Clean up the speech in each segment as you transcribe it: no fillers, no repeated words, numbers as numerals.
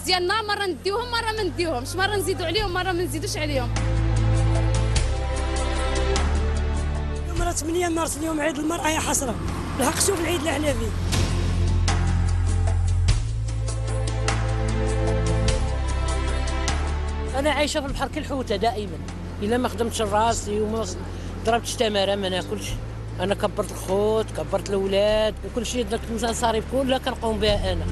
ديالنا مره نديوهم مره ما نديوهمش، مره نزيدوا عليهم مره ما نزيدوش عليهم. اليوم راه 8 مارس، اليوم عيد المرأة يا حسرة، الحق شوف العيد اللي احنا فيه. أنا عايشة في البحر كالحوتة دائما، إلا ما خدمتش راسي وما ضربتش تمارة ما ناكلش. أنا كبرت الخوت، كبرت الأولاد، وكل شيء داك المصاريف كلها كنقوم بها أنا.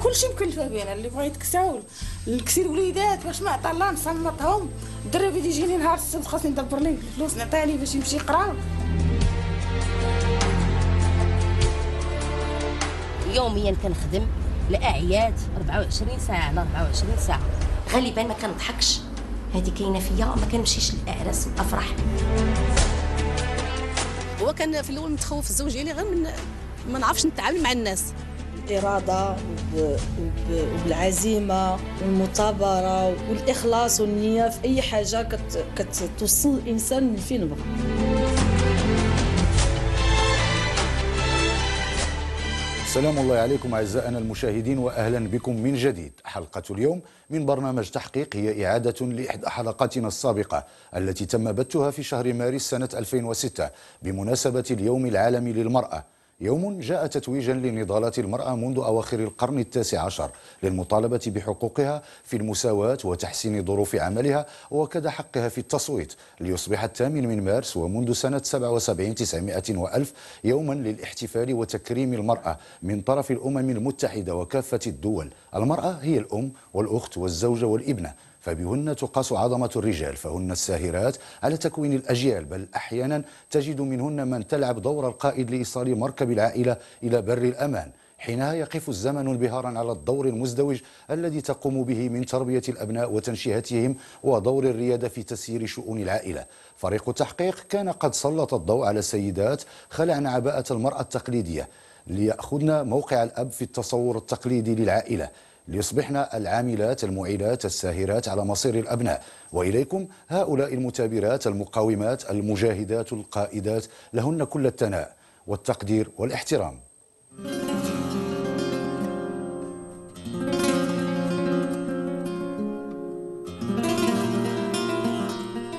كل شيء مكلفة بينا، اللي بغا يتكساو نكسي الوليدات باش ما عطا الله نصمتهم، الدراري اللي يجيني نهار السبت خاصني ندبر ليه الفلوس نعطيها ليه باش يمشي يقرا. يوميا كنخدم الاعياد 24 ساعه على 24 ساعه. غالبا ما كنضحكش، هذه كاينه فيا، ما كنمشيش للاعراس والافراح. هو كان في الاول متخوف الزوج ديالي غير من ما نعرفش نتعامل مع الناس. الإرادة وبالعزيمة والمثابرة والإخلاص والنية في أي حاجة كتوصل الإنسان لفين بغى. سلام الله عليكم أعزائنا المشاهدين، وأهلا بكم من جديد. حلقة اليوم من برنامج تحقيق هي إعادة لإحدى حلقاتنا السابقة التي تم بثها في شهر مارس سنة 2006 بمناسبة اليوم العالمي للمرأة، يوم جاء تتويجا لنضالات المرأة منذ أواخر القرن التاسع عشر للمطالبة بحقوقها في المساواة وتحسين ظروف عملها وكذا حقها في التصويت، ليصبح 8 من مارس ومنذ سنة 77 900 وألف يوما للاحتفال وتكريم المرأة من طرف الأمم المتحدة وكافة الدول. المرأة هي الأم والأخت والزوجة والابنة، فبهن تقاس عظمة الرجال، فهن الساهرات على تكوين الأجيال، بل أحيانا تجد منهن من تلعب دور القائد لإيصال مركب العائلة إلى بر الأمان. حينها يقف الزمن انبهارا على الدور المزدوج الذي تقوم به من تربية الأبناء وتنشئتهم، ودور الريادة في تسيير شؤون العائلة. فريق التحقيق كان قد سلط الضوء على سيدات خلعن عباءة المرأة التقليدية ليأخذن موقع الأب في التصور التقليدي للعائلة، ليصبحن العاملات المعيلات الساهرات على مصير الأبناء. وإليكم هؤلاء المثابرات المقاومات المجاهدات القائدات، لهن كل الثناء والتقدير والاحترام.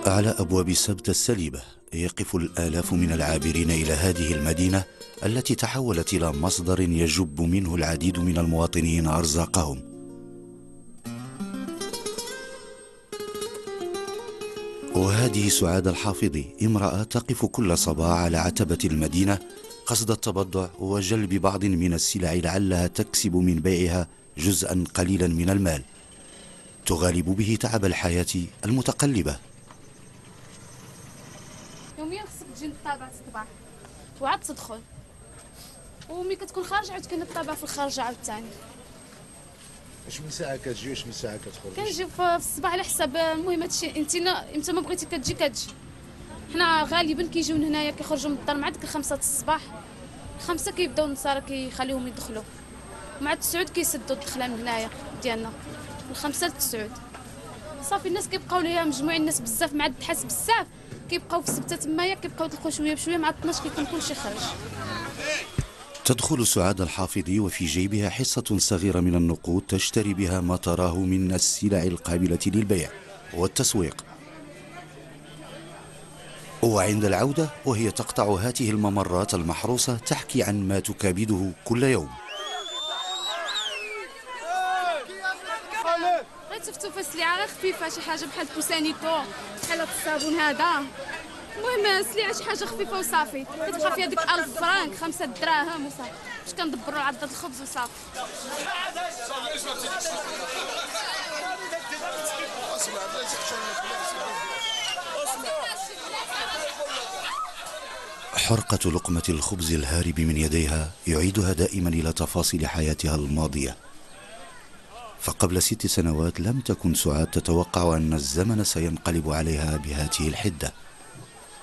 على أبواب سبت السليبة يقف الآلاف من العابرين إلى هذه المدينة التي تحولت إلى مصدر يجب منه العديد من المواطنين أرزاقهم. وهذه سعاد الحافظي، امرأة تقف كل صباح على عتبة المدينة قصد التبضع وجلب بعض من السلع لعلها تكسب من بيعها جزءا قليلا من المال تغالب به تعب الحياة المتقلبة. يوميا خصك تجي للطابع الصباح وعاد تدخل، وملي كتكون خارجه عاد كاين الطابع في الخارجه عاوتاني. اش من ساعة كتجي واش من ساعة كتخرج؟ كنجي في الصباح على حساب، المهم هادشي انت امتى ما بغيتي كتجي. حنا غالبا كيجيو هنايا كيخرجوا من الدار مع ديك 5 الصباح، 5 كيبداو النصارى كيخليوهم يدخلوا، مع 9 كيسدوا الدخله من هنايا ديالنا من 5 ل 9. صافي الناس كيبقاو ليها مجموعين الناس بزاف مع الدحاس بزاف، كيبقاو في السبته تمايا كيبقاو يدخلوا شويه بشويه، مع 12 كيكون كلشي خرج. تدخل سعاد الحافظي وفي جيبها حصة صغيرة من النقود تشتري بها ما تراه من السلع القابلة للبيع والتسويق. وعند العودة وهي تقطع هذه الممرات المحروسة تحكي عن ما تكابده كل يوم. شفتوا في السلعه غير خفيفه، شي حاجه بحال بوسانيتو بحال هاد الصابون هذا، المهم سلعه شي حاجه خفيفه وصافي، كتبقى فيها ديك 1000 فرانك 5 دراهم وصافي، باش كندبروا عدة الخبز وصافي. حرقة لقمة الخبز الهارب من يديها يعيدها دائما إلى تفاصيل حياتها الماضية. فقبل 6 سنوات لم تكن سعاد تتوقع أن الزمن سينقلب عليها بهذه الحدة.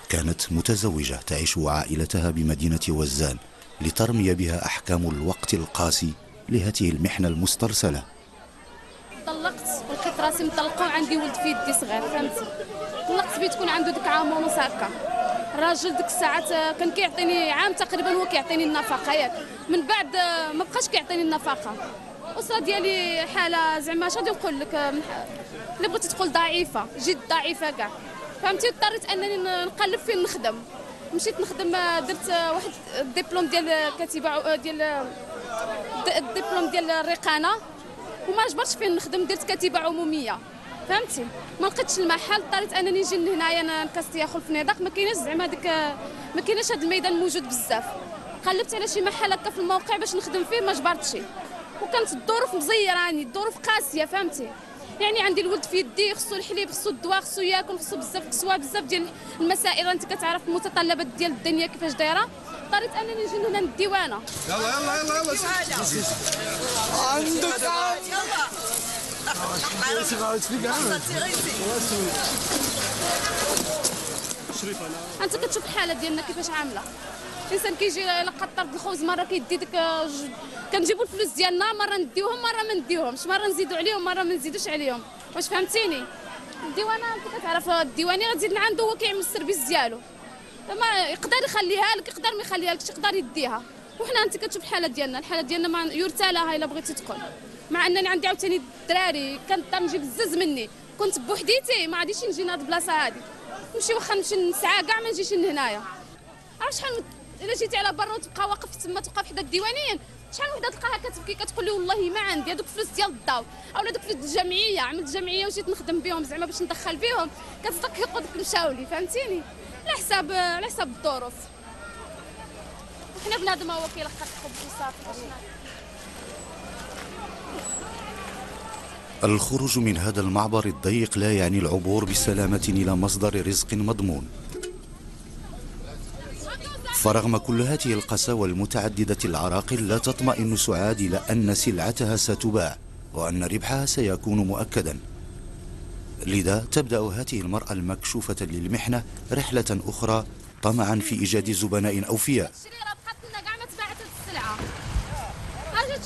كانت متزوجة تعيش عائلتها بمدينة وزان لترمي بها أحكام الوقت القاسي لهذه المحنة المسترسلة. طلقت ولقيت راسي مطلقه وعندي ولد في يدي صغير، فهمتي. طلقت بيه تكون عنده ديك عام ونص هكا. الراجل ديك الساعات كان كيعطيني عام تقريبا هو كيعطيني النفقه ياك، من بعد ما بقاش كيعطيني النفقه، الاسره ديالي حاله زعما اش غادي نقول لك اللي بغيتي تقول ضعيفه، جد ضعيفه كاع، فهمتي. اضطريت انني نقلب فين نخدم. مشيت نخدم، درت واحد الدبلوم ديال كاتبه ديال الدبلوم ديال الرقانه، وما جبرتش فين نخدم، درت كاتبه عموميه، فهمتي. ما لقيتش المحل، اضطريت انني نجي لهنايا نكاستيا خلف نضاق. ما كايناش زعما ديك، ما كايناش هذا الميدان موجود بزاف. قلبت على شي محل هكا في الموقع باش نخدم فيه، ما جبرتش. وكانت الظروف مزيراني، الظروف قاسيه، فهمتي. يعني عندي الولد في يدي، خصو الحليب، خصو الدواء، خصو ياكل، خصو بزاف كسوه، بزاف ديال المسائل. انت كتعرف المتطلبات ديال الدنيا كيفاش دايره. اضطريت انني نجي هنا للديوانه. يلا يلا يلا يلا عندك انت كتشوف الحاله ديالنا كيفاش عامله. الانسان كيجي الا قطر بالخبز، مره كيدي ديك كنجيبوا الفلوس ديالنا، مره نديوهم مره ما نديوهمش، مره نزيدوا عليهم مره ما نزيدوش عليهم. واش فهمتيني؟ الديوانه انت كتعرف الديواني غتزيد لعندو، هو كيعمل السيرفيس ديالو، ما يقدر يخليها لك، يقدر ما يخليها لكش، يقدر يديها. وحنا انت كتشوف الحاله ديالنا، الحاله ديالنا ما يرثى لها الا بغيتي تدخل. مع انني عندي عاوتاني الدراري، كنضطر نجيب الزز مني. كنت بوحديتي ما غاديش نجي لهاد البلاصه هادي، نمشي واخا نمشي نسعى كاع ما نجيش لهنايا. عرفت شحال الا جيتي على برا وتبقى واقف تما، توقف حدا الديوانيين، شحال وحده تلقاها كتبكي كتقول لي والله ما عندي هذوك فلوس ديال الضو، اولا دوك فلوس الجمعيه، عملت جمعيه وجيت نخدم بهم زعما باش ندخل بهم، كتصدق يقول لك مشاو لي، فهمتيني. على حساب الظروف. وحنا بنادم هو كيلقى الخبز وصافي. الخروج من هذا المعبر الضيق لا يعني العبور بسلامة إلى مصدر رزق مضمون. فرغم كل هذه القساوة المتعددة العراقل، لا تطمئن سعاد إلى أن سلعتها ستباع وأن ربحها سيكون مؤكدا. لذا تبدأ هذه المرأة المكشوفة للمحنة رحلة أخرى طمعا في إيجاد زبناء أوفياء.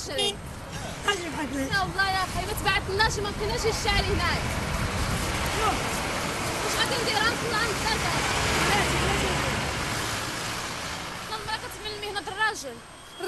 تشري والله يا اخي ما تبعتلناش، ما بقيناش الشارع هنايا. واش غادي ندير؟ غنطلع نتسافر. المراه كتعمل المهنه د الراجل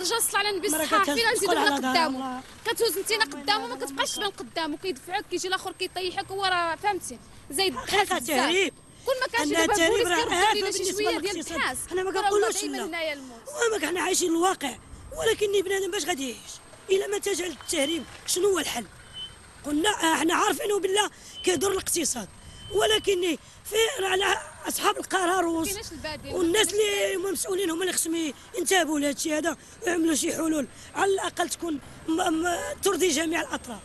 صلى على النبي الصحافي لا نزيدو حنا قدامه، كتوز انتينا قدامه ما كتبقاش تبان قدامه، كيدفعوك كيجي الاخر كيطيحك، هو راه فهمتي زايد حقيقه تهريب. كل ما كانش دابا البوليس كيردوا لينا شي شويه ديال البحث. حنا ما كنقولوش لا، وما حنا عايشين الواقع، ولكن بنادم باش غادي يعيش الا ما تجعل التهريب؟ شنو هو الحل؟ قلنا احنا عارفينه بالله كيضر الاقتصاد، ولكن في على اصحاب القرار والناس اللي هما مسؤولين هما اللي خصهم ينتبهوا لهذا الشيء هذا ويعملوا شي حلول على الاقل تكون ترضي جميع الاطراف.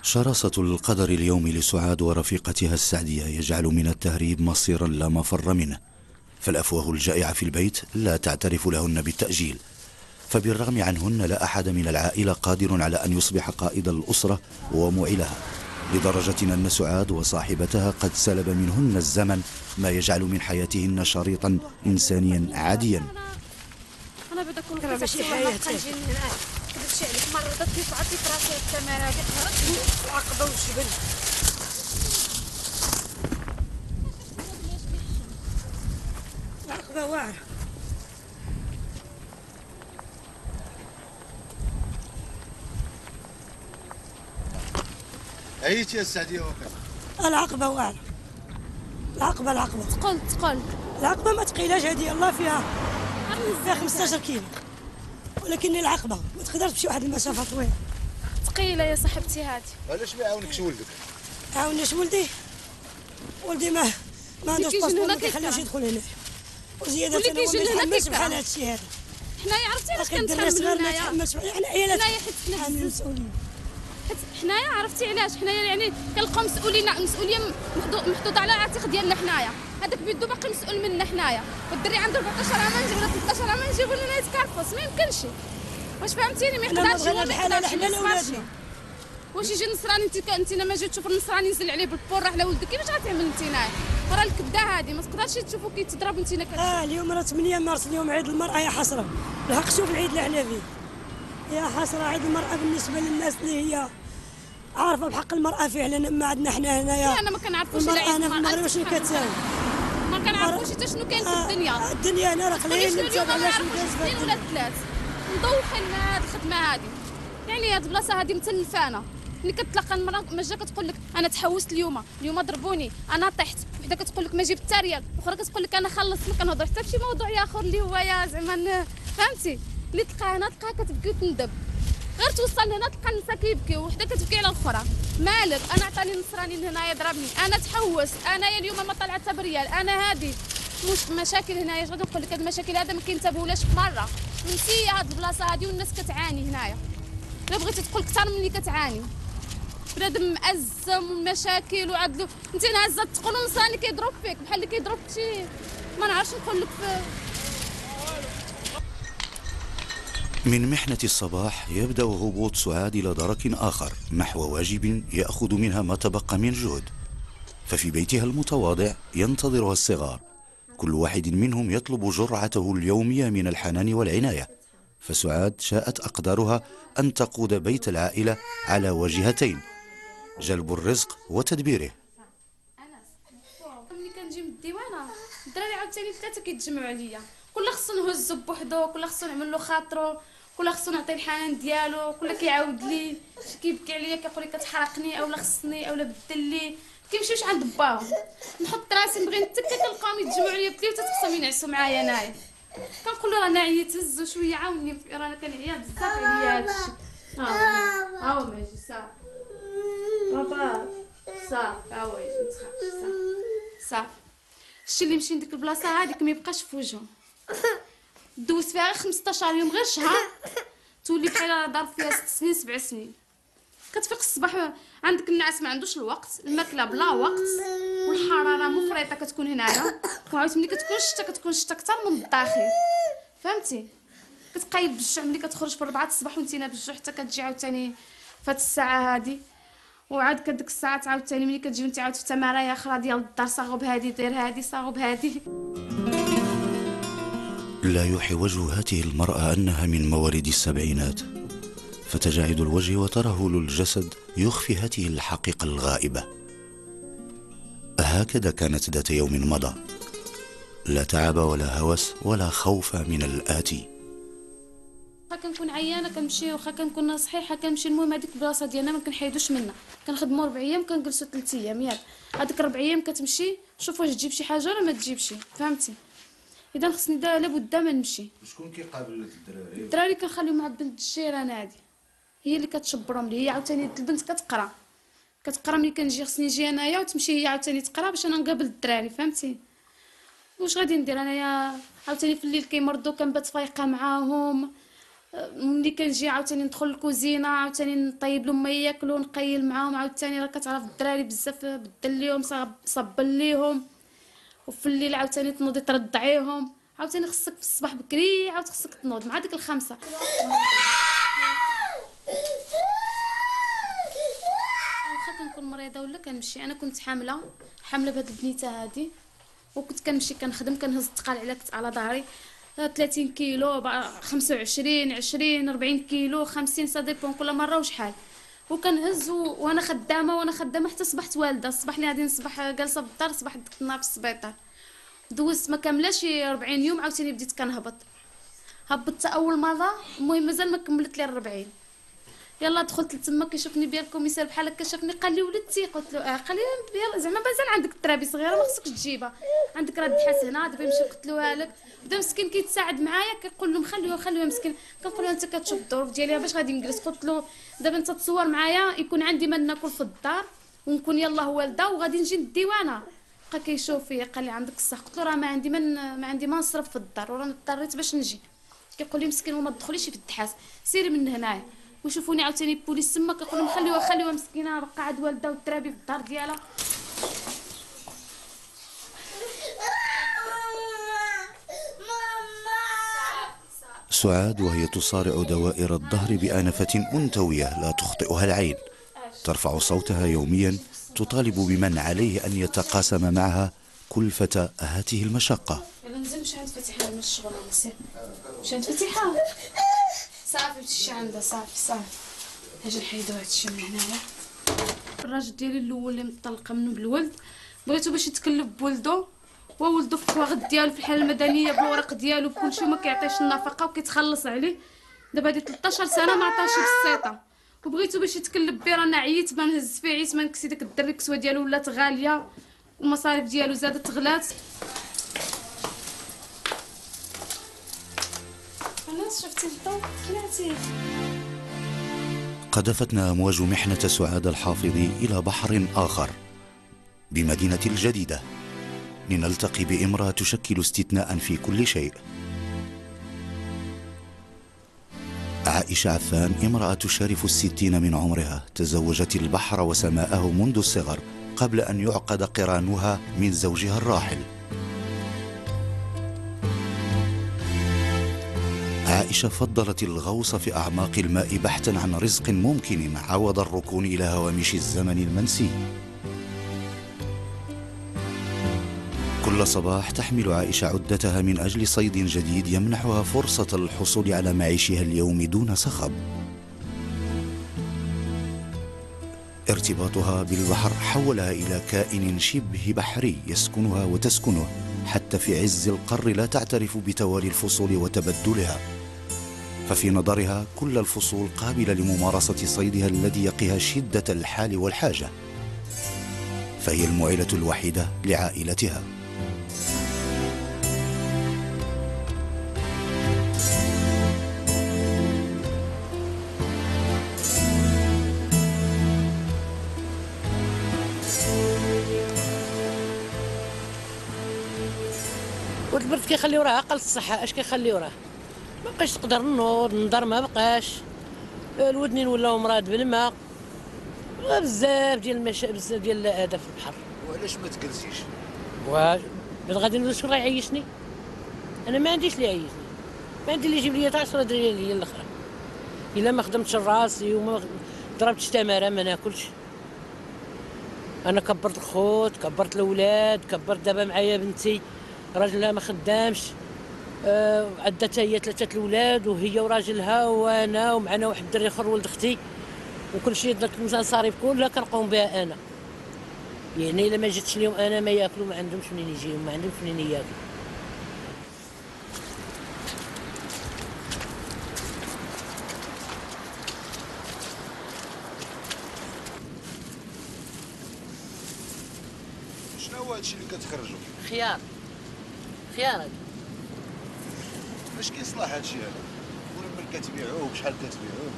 شراسة القدر اليوم لسعاد ورفيقتها السعدية يجعل من التهريب مصيرا لا مفر منه، فالأفواه الجائعة في البيت لا تعترف لهن بالتأجيل، فبالرغم عنهن لا أحد من العائلة قادر على أن يصبح قائد الأسرة ومعلها، لدرجة أن سعاد وصاحبتها قد سلب منهن الزمن ما يجعل من حياتهن شريطا إنسانيا عاديا. أنا بدي أكون كنمشي حياتي كدبشي عليك مرة درتي تعطي في راسي التمارة هذيك هربت العقبة والجبل. العقبة واعرة. عييتي يا السعدية وقت؟ العقبة واعرة. العقبة ثقل العقبة ما ثقيلاش، هذه الله فيها 15 كيلو، ولكن العقبة ما تقدرش تمشي واحد المسافة طويلة. ثقيلة يا صاحبتي هذه. علاش ما يعاونكش ولدك؟ عاونيش ولدي ما عندوش باسبور، ما كيخليوش يدخل هنا، وزيادة انا ما نتحملش بحال هذا الشيء هذا. حنايا عرفتي علاش كنتحملوا هنايا؟ حنايا حيت مسؤولين. حنايا عرفتي علاش؟ حنايا يعني كنلقاو مسؤوليه محطوطه على العاتق ديالنا حنايا، هذاك بيدو باقي مسؤول منا حنايا، والدري عنده 14 عام نجيب ولا 13 عام نجيبو لنا يتكرفص، ما يمكنش. واش فهمتيني؟ ما يقدرش هو ما يقدرش. واش يجي النصراني انت ما جيت تشوف النصراني ينزل عليه بالبور راه على ولدك، كيفاش غتعمل انت نايا؟ راه الكبده هذه ما تقدرش تشوفو كيتضرب انت اليوم راه 8 مارس، اليوم عيد المرأة، يا حسرة الحق شوف العيد اللي حنا فيه، يا حسرة عيد المرأة بالنسبة للناس اللي هي عارفه بحق المراه فعلا. ما عندنا حنا هنايا انا ما كنعرفوش العيد انا في المغرب شنو كتساوي، ما كنعرفوش حتى شنو كاين في الدنيا هنا راه قليل نتابع على شنو كاين ولا ثلاث ندوخ لنا هاد الخدمه هذه. يعني هاد البلاصه هادي متلفانه. ملي كتلاقى المراه ما كتقول لك انا تحوست اليوم ضربوني انا طحت، وحده كتقول لك ما جبت حتى ريال، اخرى كتقول لك انا خلصت، ما كنهضر حتى بشي موضوع اخر اللي هو يا زعما فهمتي. اللي تلقاها هنا تلقاها كتبكي وتندب، غير توصل لهنا تلقى النساء كيبكيو وحده كتبكي على الاخرى. مالك انا عطاني النصراني لهنايا ضربني، انا تحوست، انايا اليوم ما طلعت حتى بريال، انا هادي مش مشاكل هنايا. غادي نقول لك هاد المشاكل هذا ما كينتبهولاش في مره، منسيه هاد البلاصه هادي والناس كتعاني هنايا. الا بغيتي تقول اكثر من اللي كتعاني بنادم مأزم والمشاكل وعدلو انت نازله تقول نصاني كيضرب فيك بحال اللي كيضرب شي ما نعرفش نقول لك من محنة الصباح يبدأ هبوط سعاد إلى درك آخر نحو واجب يأخذ منها ما تبقى من جهد. ففي بيتها المتواضع ينتظرها الصغار، كل واحد منهم يطلب جرعته اليومية من الحنان والعناية. فسعاد شاءت أقدارها أن تقود بيت العائلة على وجهتين: جلب الرزق وتدبيره. ملي كنجي من الديوانه الدراري عاوتاني ثلاثه كيتجمعوا عليا، كل خصو نهزو بوحدو، كل خصو نعمل له خاطرو، كل خصو نعطيه الحنان ديالو، كل كيعاود لي كيبكي عليا كيقول لي كتحرقني اولا خصني اولا بدل لي، كيمشيوش عند باهم. نحط راسي نبغي نتكا كنلقاهم يتجمعوا عليا بثلاثه خصهم ينعسوا معايا انايا. كنقول له رانا عييت هزو شويه عاوني رانا كنعيا بزاف عليا هادشي. ها هو ماجي صافي بابا صافي ها هو يجي متخافش صافي. الشي اللي مشي لديك البلاصه هذيك ما يبقاش في وجههم. دوزت فيها غير 15 يوم غير شهر تولي بحال ضرب فيها 6 سنين 7 سنين. كتفيق الصباح عندك النعاس ما عندوش الوقت، الماكله بلا وقت، والحراره مفرطه كتكون هنايا، وعاود ملي كتكون الشتا كتكون الشتا اكثر من الداخل فهمتي. كتقايب بالجوع ملي كتخرج في 4 الصباح وانتينا بالجوع حتى كتجي عاوتاني فهاد الساعه هادي، وعاد كديك الساعات عاوتاني ملي كتجي وانت عاود في تمارين اخرى ديال الدار صاغب هادي دير هادي صاغب هادي. لا يوحي وجه هذه المرأة أنها من مواليد السبعينات، فتجاعيد الوجه وترهل الجسد يخفي هذه الحقيقة الغائبة. هكذا كانت ذات يوم مضى، لا تعب ولا هوس ولا خوف من الآتي. واخا كنكون عيانه كنمشي، واخا كنكون صحيحه كنمشي، المهم هذيك البلاصه ديالنا ما كنحيدوش منها. كنخدموا 4 ايام كنجلسوا 3 ايام ياك، هذيك 4 ايام كتمشي شوف واش تجيب شي حاجه ولا ما تجيبش فهمتي. اذا خصني لابد ما نمشي. شكون كيقابل لك الدراري؟ الدراري كنخليهم مع بنت الجيران هادي، هي اللي كتشبرهم لي. هي عاوتاني البنت كتقرا ملي كنجي خصني نجي انايا وتمشي هي عاوتاني تقرا باش انا نقابل الدراري فهمتي. واش غادي ندير انايا عاوتاني في الليل كيمرضوا كنبات فايقه معاهم، ملي كنجي عاوتاني ندخل الكوزينه عاوتاني نطيب لهم ما ياكلوا نقيل معاهم، عاوتاني راه كتعرف الدراري بزاف بدل ليهم صبل ليهم، وفي الليل عاوتاني تنوضي ترضعيهم، عاوتاني خصك في الصباح بكري عاود خصك تنوض مع ديك الخمسة. واخا كنكون مريضه ولا كنمشي. انا كنت حامله بهاد البنيته هادي، وكنت كنمشي كنخدم كنهز الثقال على ظهري 30 كيلو 25 20 40 كيلو 50 سا ديبون كل مره وشحال، وكنهز وانا خدامه حتى صبحت والده. الصباح اللي غادي نصبح جالسه بالدار، صباح ديك النهار في السبيطار دوزت ما كاملاش 40 يوم عاوتاني بديت كنهبط. هبطت اول مره، المهم مازال ما كملت لي 40. يلا دخلت لتما كيشوفني بيا الكوميسار بحال هكا شافني قال لي ولدتي، قلت له قال لي يلا زعما مازال عندك الترابي صغيره ما خصكش تجيبها، عندك راه الدحاس هنا دابا نمشي نقتلوها لك. بدا مسكين كيتساعد معايا كيقول لهم خليوها مسكين. كنقول له انت كتشوف الظروف ديالي باش غادي نجلس. قلت له دابا انت تصور معايا يكون عندي ما ناكل في الدار ونكون يلاه والده وغادي نجي للديوانه. بقى كيشوف فيا قال لي عندك الصح. قلت له راه ما عندي ما نصرف في الدار وراني اضطريت باش نجي. كيقول لي مسكين وما تدخليش في الدحاس سيري من هنايا. ويشوفوني عاوتاني البوليس تما كيقول لهم خليوها مسكينه بقى عاد والده والترابي في الدار ديالها. سعاد وهي تصارع دوائر الظهر بآنفة أنثوية لا تخطئها العين، ترفع صوتها يوميا تطالب بمن عليه أن يتقاسم معها كلفة هذه المشقة. يلا ننزل مش عند فتيحة من الشغل نسير. مش عند فتيحة صافي تمشي عندها صافي هاجي نحيدو هادشي من هنايا. الراجل ديالي الاول اللي مطلقه منه بالولد بغيتو باش يتكلف بولدو، وولدو في الكواغد ديالو في الحاله المدنيه بالورق ديالو بكلشي، وما كيعطيش النفقه وكيتخلص عليه. دابا هادي 13 سنه ما عطاش بالسيطه، وبغيتو باش يتكلب بي رانا عييت ما نهز فيه، عييت ما نكسي داك الدري، الكسوه ديالو ولات غاليه والمصاريف ديالو زادت غلات. خلاص شفتي الضوء طلعتي. قذفتنا أمواج محنة سعاد الحافظ إلى بحر آخر بمدينة الجديدة، لنلتقي بامرأة تشكل استثناء في كل شيء. عائشة عفان امرأة تشارف 60 من عمرها، تزوجت البحر وسماءه منذ الصغر قبل أن يعقد قرانها من زوجها الراحل. عائشة فضلت الغوص في أعماق الماء بحثا عن رزق ممكن عوض الركون إلى هوامش الزمن المنسي. كل صباح تحمل عائشة عدتها من أجل صيد جديد يمنحها فرصة الحصول على معيشها اليومي دون صخب. ارتباطها بالبحر حولها إلى كائن شبه بحري يسكنها وتسكنه، حتى في عز القر لا تعترف بتوالي الفصول وتبدلها، ففي نظرها كل الفصول قابلة لممارسة صيدها الذي يقيها شدة الحال والحاجة، فهي المعيلة الوحيدة لعائلتها. والبرد كيخليو راه اقل الصحه، اش كيخليو راه ما بقاش تقدر نوض النظر، ما بقاش الودنين ولاو مراد بالماء، بزاف ديال المشا، بزاف ديال هذا في البحر. وعلاش ما تجلسيش؟ واش غادي ندوز شكون راه يعيشني؟ انا ما عنديش اللي يعيشني، ما عندي اللي يجيب لي 10 درهم هي الاخرى. الا ما خدمتش راسي وما ضربتش تماره ما ناكلش. انا كبرت الخوت، كبرت الاولاد، كبرت دابا معايا بنتي راجلها ما خدامش، عندها هي 3 الاولاد وهي وراجلها وانا ومعنا واحد الدري اخر ولد اختي، وكل شيء داك المصاريف كلها كنقوم بها انا. يعني الا ما جيتش اليوم انا ما ياكلوا، ما عندهمش منين يجيو، ما عندهمش منين ياكلوا. شنو هو هادشي اللي كتخرجوا؟ خيار هذا. اش كيصلح هادشي هذا؟ ولا من كتبيعوه بشحال كتبيعوه؟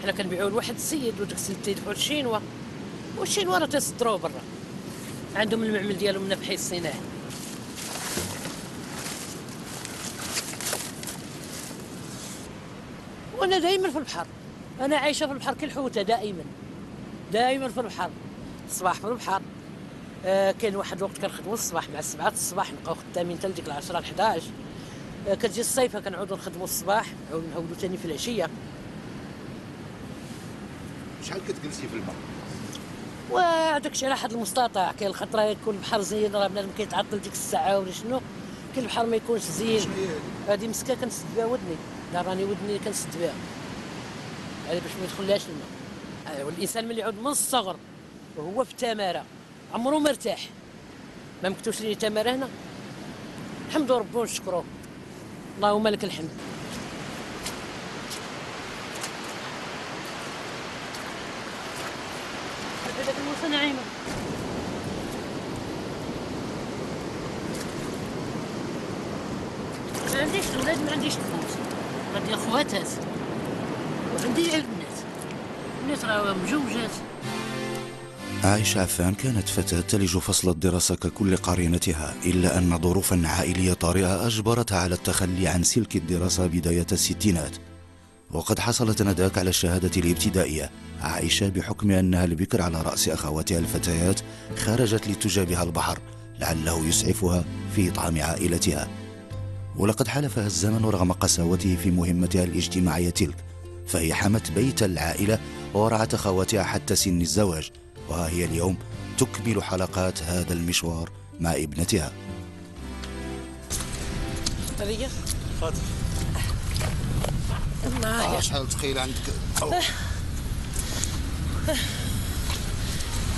حنا كنبيعوه لواحد السيد وداك السيد تيدفعو للشينوا، والشينوا راه تيصدروه برا، عندهم المعمل ديالهم من بحي الصناعي. وانا دائما في البحر، انا عايشه في البحر كالحوته، دائما في البحر، الصباح في البحر. كاين واحد الوقت كنخدموا الصباح مع 7 الصباح، نبقاو خدامين حتى لديك 10 11. كتجي الصيفه كنعودوا نخدموا الصباح، نعاودوا ثاني في العشيه. شحال كتجلسي في الماء؟ وهذاك الشيء على حد المستطاع. كاين الخطره يكون البحر زين راه بنادم كيتعطل ديك الساعه ولا شنو، كاين البحر ما يكونش زين. هذه مسكه كنسد بها ودني، لا راني ودني كنسد بها هذه باش ما يدخلهاش الماء. والانسان ملي يعود من الصغر وهو في التماره عمرو مرتاح. ما مكتوبش لي تماره هنا، الحمد ربي ونشكروه، اللهم لك الحمد. هذاك الموسى نعيمه. ما عنديش اولاد، ما عنديش الفلوس، عندي اخواتات وعندي البنات، البنات راه مجوجات. عائشة عفان كانت فتاة تلج فصل الدراسة ككل قرينتها، إلا أن ظروفا عائلية طارئة أجبرتها على التخلي عن سلك الدراسة بداية الستينات. وقد حصلت نداك على الشهادة الابتدائية. عائشة بحكم أنها البكر على رأس أخواتها الفتيات خرجت لتجابه البحر لعله يسعفها في إطعام عائلتها. ولقد حالفها الزمن رغم قساوته في مهمتها الاجتماعية تلك، فهي حمت بيت العائلة ورعت أخواتها حتى سن الزواج، وها هي اليوم تكمل حلقات هذا المشوار مع ابنتها. هذه فاتح الله شحال ثقيله عندك؟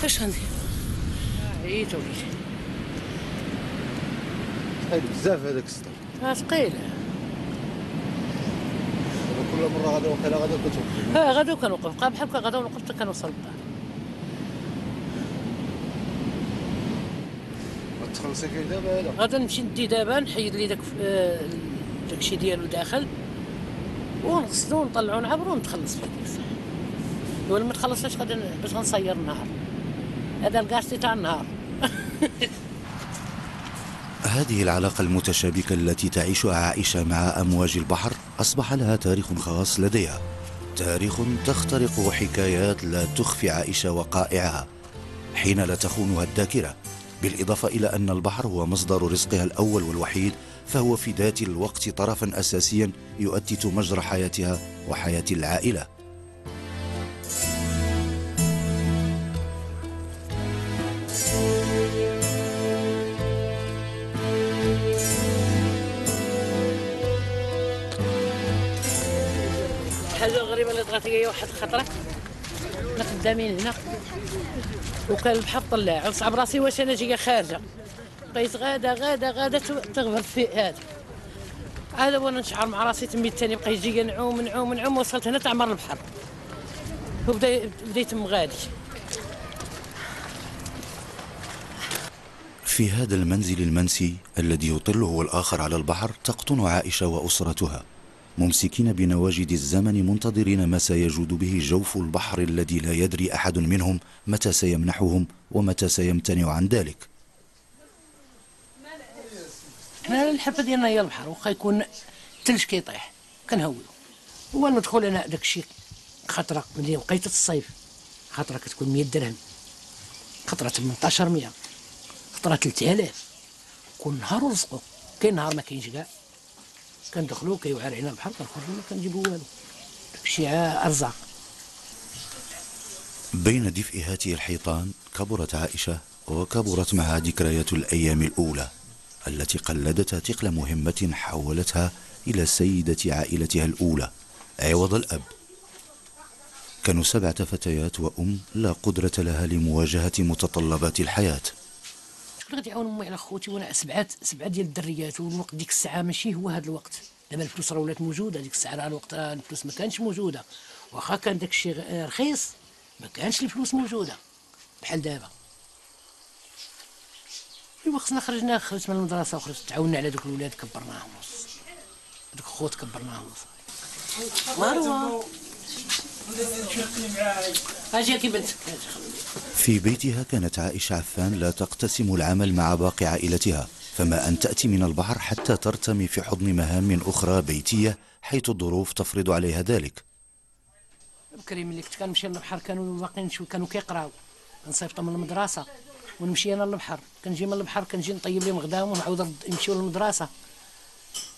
اش غندير؟ عييت وليدي، ثقيل بزاف هذاك السطر. ثقيله. كل مره غدا وقيله غدا كتوقف؟ غدا كنوقف، بقى بحال هكا غدا ونوقف حتى كنوصل للدار. غتخلصي فيه دابا هذا؟ غدا نمشي ندي دابا نحيد لي داكشي ديالو داخل ونغسلو ونطلعو نعبرو ونتخلص فيه ديك الساعه. ولا ما تخلصناش غادي باش غنصير النهار. هذا الكارتي تاع النهار. هذه العلاقة المتشابكة التي تعيشها عائشة مع أمواج البحر أصبح لها تاريخ خاص لديها، تاريخ تخترق حكايات لا تخفي عائشة وقائعها حين لا تخونها الذاكرة، بالإضافة إلى أن البحر هو مصدر رزقها الأول والوحيد، فهو في ذات الوقت طرفا أساسيا يؤتت مجرى حياتها وحياة العائلة. الحاجه الغريبه اللي طرات لي واحد الخطره حنا خدامين هنا وكان البحر طلع وصعب راسي واش انا جايه خارجه، بقيت غاده تغفر في هذا هذا وانا نشعر مع راسي تمي الثاني بقيت جايه نعوم وصلت هنا تعمر البحر وبديت غادي. في هذا المنزل المنسي الذي يطل هو الآخر على البحر تقطن عائشة وأسرتها ممسكين بنواجذ الزمن منتظرين ما سيجود به جوف البحر الذي لا يدري أحد منهم متى سيمنحهم ومتى سيمتنع عن ذلك. حنا الحفه ديالنا هي البحر، واخا يكون الثلج كيطيح كنهولو هو ندخل انا داك الشيء. خطره ملي بقيت الصيف خطره كتكون 100 درهم، خطره 1800، خطره 3000، كل نهار ورزقو. كاين نهار ما كاينش كاع كندخلو كيوعر علينا البحر كنخرجو ما كنجيبو والو، داكشي ارزاق. بين دفء هاته الحيطان كبرت عائشة وكبرت معها ذكريات الأيام الأولى التي قلدتها ثقل مهمة حولتها إلى سيدة عائلتها الأولى عوض الأب. كانوا 7 فتيات وأم لا قدرة لها لمواجهة متطلبات الحياة. شكون غادي يعاون امي على خوتي وانا سبعه ديال الدريات، والوقت ديك الساعه ماشي هو هذا الوقت. دابا الفلوس راه ولات موجوده، ديك الساعه راه الوقت الفلوس ما كانش موجوده، واخا كان داك الشيء رخيص ما كانش الفلوس موجوده بحال دابا. ايوا خصنا خرجت من المدرسه وخرجت تعاوننا على دوك الولاد كبرناهم، دوك الخوت كبرناهم. مروه اجي كي بنتك. في بيتها كانت عائشة عفان لا تقتسم العمل مع باقي عائلتها، فما أن تأتي من البحر حتى ترتمي في حضن مهام أخرى بيتية حيث الظروف تفرض عليها ذلك. بكري ملي كنت كنمشي للبحر كانوا باقيين كانوا كيقراو، نصيفطهم من المدرسه ونمشي انا للبحر، كنجي من البحر كنجي نطيب لهم غداهم ونعاود نمشيو للمدرسه.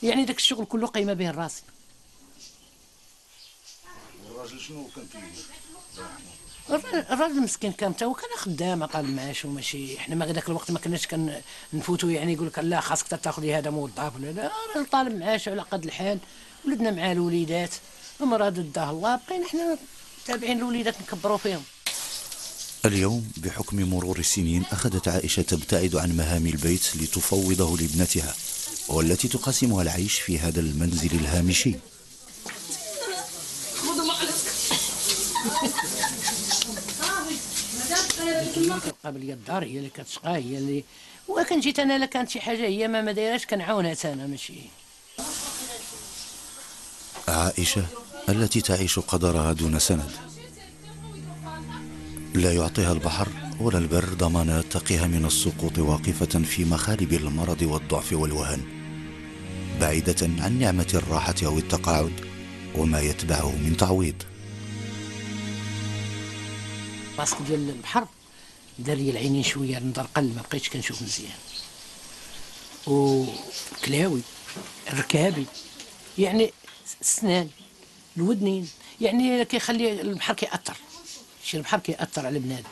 يعني داك الشغل كله قايمه به راسي. الراجل شنو كان كيدير؟ الراجل مسكين كان تا هو كان خدام عطى المعاش وماشي حنا ما ذاك الوقت ما كناش كنفوتوا يعني يقول لك لا خاصك تاخذي هذا موظف ولا لا، راجل طالب معاش على قد الحال، ولدنا مع الوليدات المراد داه الله بقينا حنا تابعين الوليدات نكبروا فيهم. اليوم بحكم مرور السنين أخذت عائشة تبتعد عن مهام البيت لتفوضه لابنتها والتي تقاسمها العيش في هذا المنزل الهامشي. قبل الدار هي اللي كتشقى، هي اللي وكان جيت انا الا كانت شي حاجه هي ما دايراش كنعاونها انا ماشي. عائشة التي تعيش قدرها دون سند، لا يعطيها البحر ولا البر ضمانات تقيها من السقوط واقفة في مخالب المرض والضعف والوهن، بعيدة عن نعمة الراحة أو التقاعد وما يتبعه من تعويض. باسكو ديال البحر دار لي العينين شويه، النظر قل ما بقيتش كنشوف مزيان، وكلاوي الركابي يعني السنان الودنين، يعني كيخلي البحر كيأثر، شي البحر كيأثر على بنادم.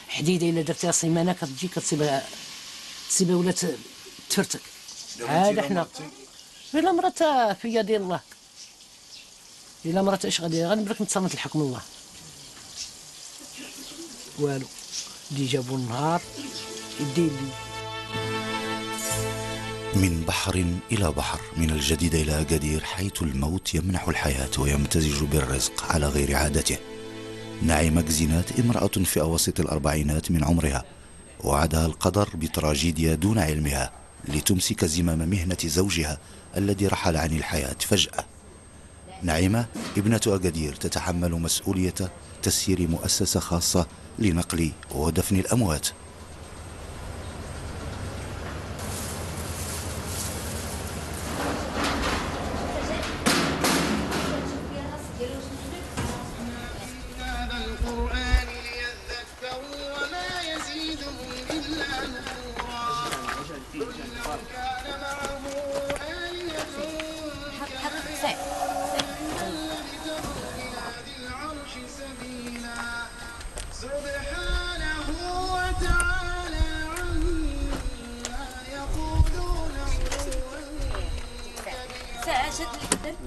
حديده الا درتيها سيمانه كتجي كتصيبها ولا تفرتك. عاد حنا الا مرات في يد الله، الا مرات اش غنبرك نتصنت الحكم الله والو. اللي جابوا النهار يدي لي. من بحر إلى بحر، من الجديد إلى أكادير، حيث الموت يمنح الحياة ويمتزج بالرزق على غير عادته. نعيمة كزينات امرأة في أواسط الأربعينات من عمرها، وعدها القدر بتراجيديا دون علمها لتمسك زمام مهنة زوجها الذي رحل عن الحياة فجأة. نعيمة ابنة أكادير تتحمل مسؤولية تسيير مؤسسة خاصة لنقل ودفن الأموات.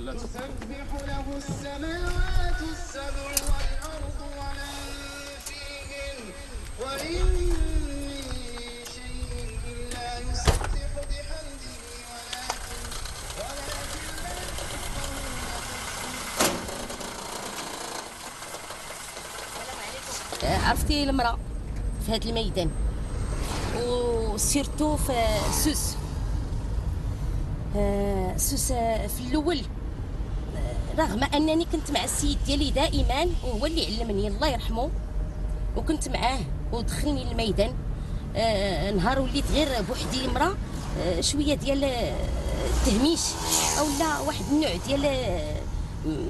تسبح له السماوات السبع والأرض ومن فيهن وإن من شيء إلا يسبح بحمده ولكن لا. عرفتي المرأة في هذا الميدان وسيرتو في سوس في الاول، رغم انني كنت مع السيد ديالي دائما وهو اللي علمني الله يرحمه، وكنت معاه ودخلني للميدان. نهار وليت غير بوحدي امراه شويه ديال التهميش او لا واحد النوع ديال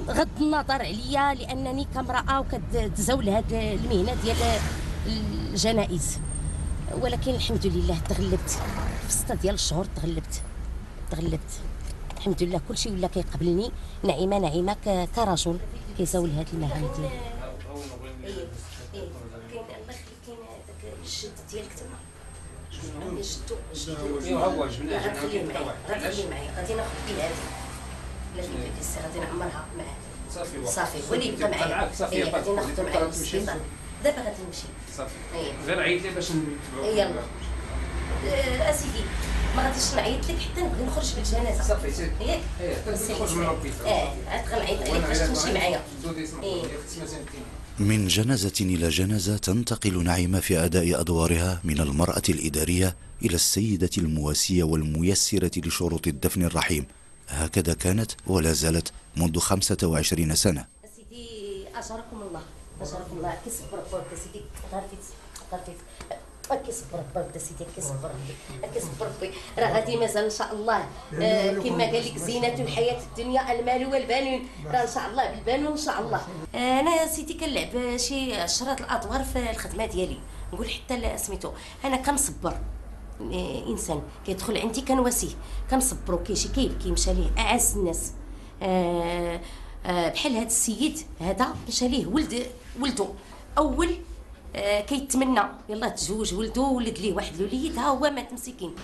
غض النظر عليا لانني كامراه وكتزاول هذه المهنه ديال الجنائز. ولكن الحمد لله تغلبت في 6 ديال الشهور، تغلبت الحمد لله. كل شيء ولا كيقبلني. نعيمه كرجل كيزاول هذه المهام ديالي. كاين الله يخليك كاين هذاك الجد ديالك تما جدو غتخليه معايا غادي ناخذ به هذه لازم يبقى السي غادي نعمرها معاه صافي هو اللي يبقى معايا. غادي ناخذو معايا للسبيطار دابا غادي نمشي صافي. غير عيط لي باش يلا اسيدي ما غاديش نعيط لك حتى نبغي نخرج بالجنازه صافي ياك نخرج من ربي عاد غنعيط عليك باش تمشي معايا. من جنازة إلى جنازة تنتقل نعيمة في أداء أدوارها من المرأة الإدارية إلى السيدة المواسية والميسرة لشروط الدفن الرحيم. هكذا كانت ولا زالت منذ 25 سنة. سيدي أجركم الله كيصبر ربك سيدي غارفيت كيصبر ربي سيدي كيصبر ربي راه غادي مازال ان شاء الله كما قال لك زينة الحياة الدنيا المال والبنون، راه ان شاء الله بالبنون ان شاء الله. انا سيدي كنلعب شي 10 الادوار في الخدمه ديالي، نقول حتى سميتو انا كنصبر انسان كيدخل عندي كنواسيه كنصبرو كيبكي مشى ليه اعز الناس. بحال هذا السيد هذا مشى ليه ولدو اول كيتمنى يلا تزوج ولدو ولد ليه واحد الوليد ها هو مات مسكين.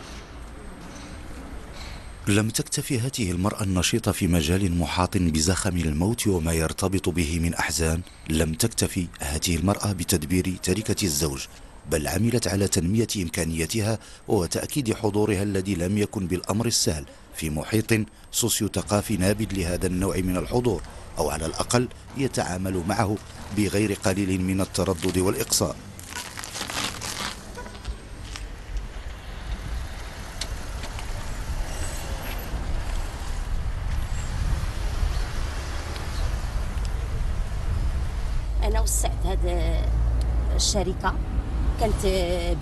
لم تكتفي هذه المرأة النشيطة في مجال محاط بزخم الموت وما يرتبط به من أحزان، لم تكتفي هذه المرأة بتدبير تركة الزوج، بل عملت على تنمية إمكانياتها وتأكيد حضورها الذي لم يكن بالأمر السهل في محيط سوسيو ثقافي نابذ لهذا النوع من الحضور، أو على الأقل يتعامل معه بغير قليل من التردد والإقصاء. أنا وسعت هذه الشركة، كانت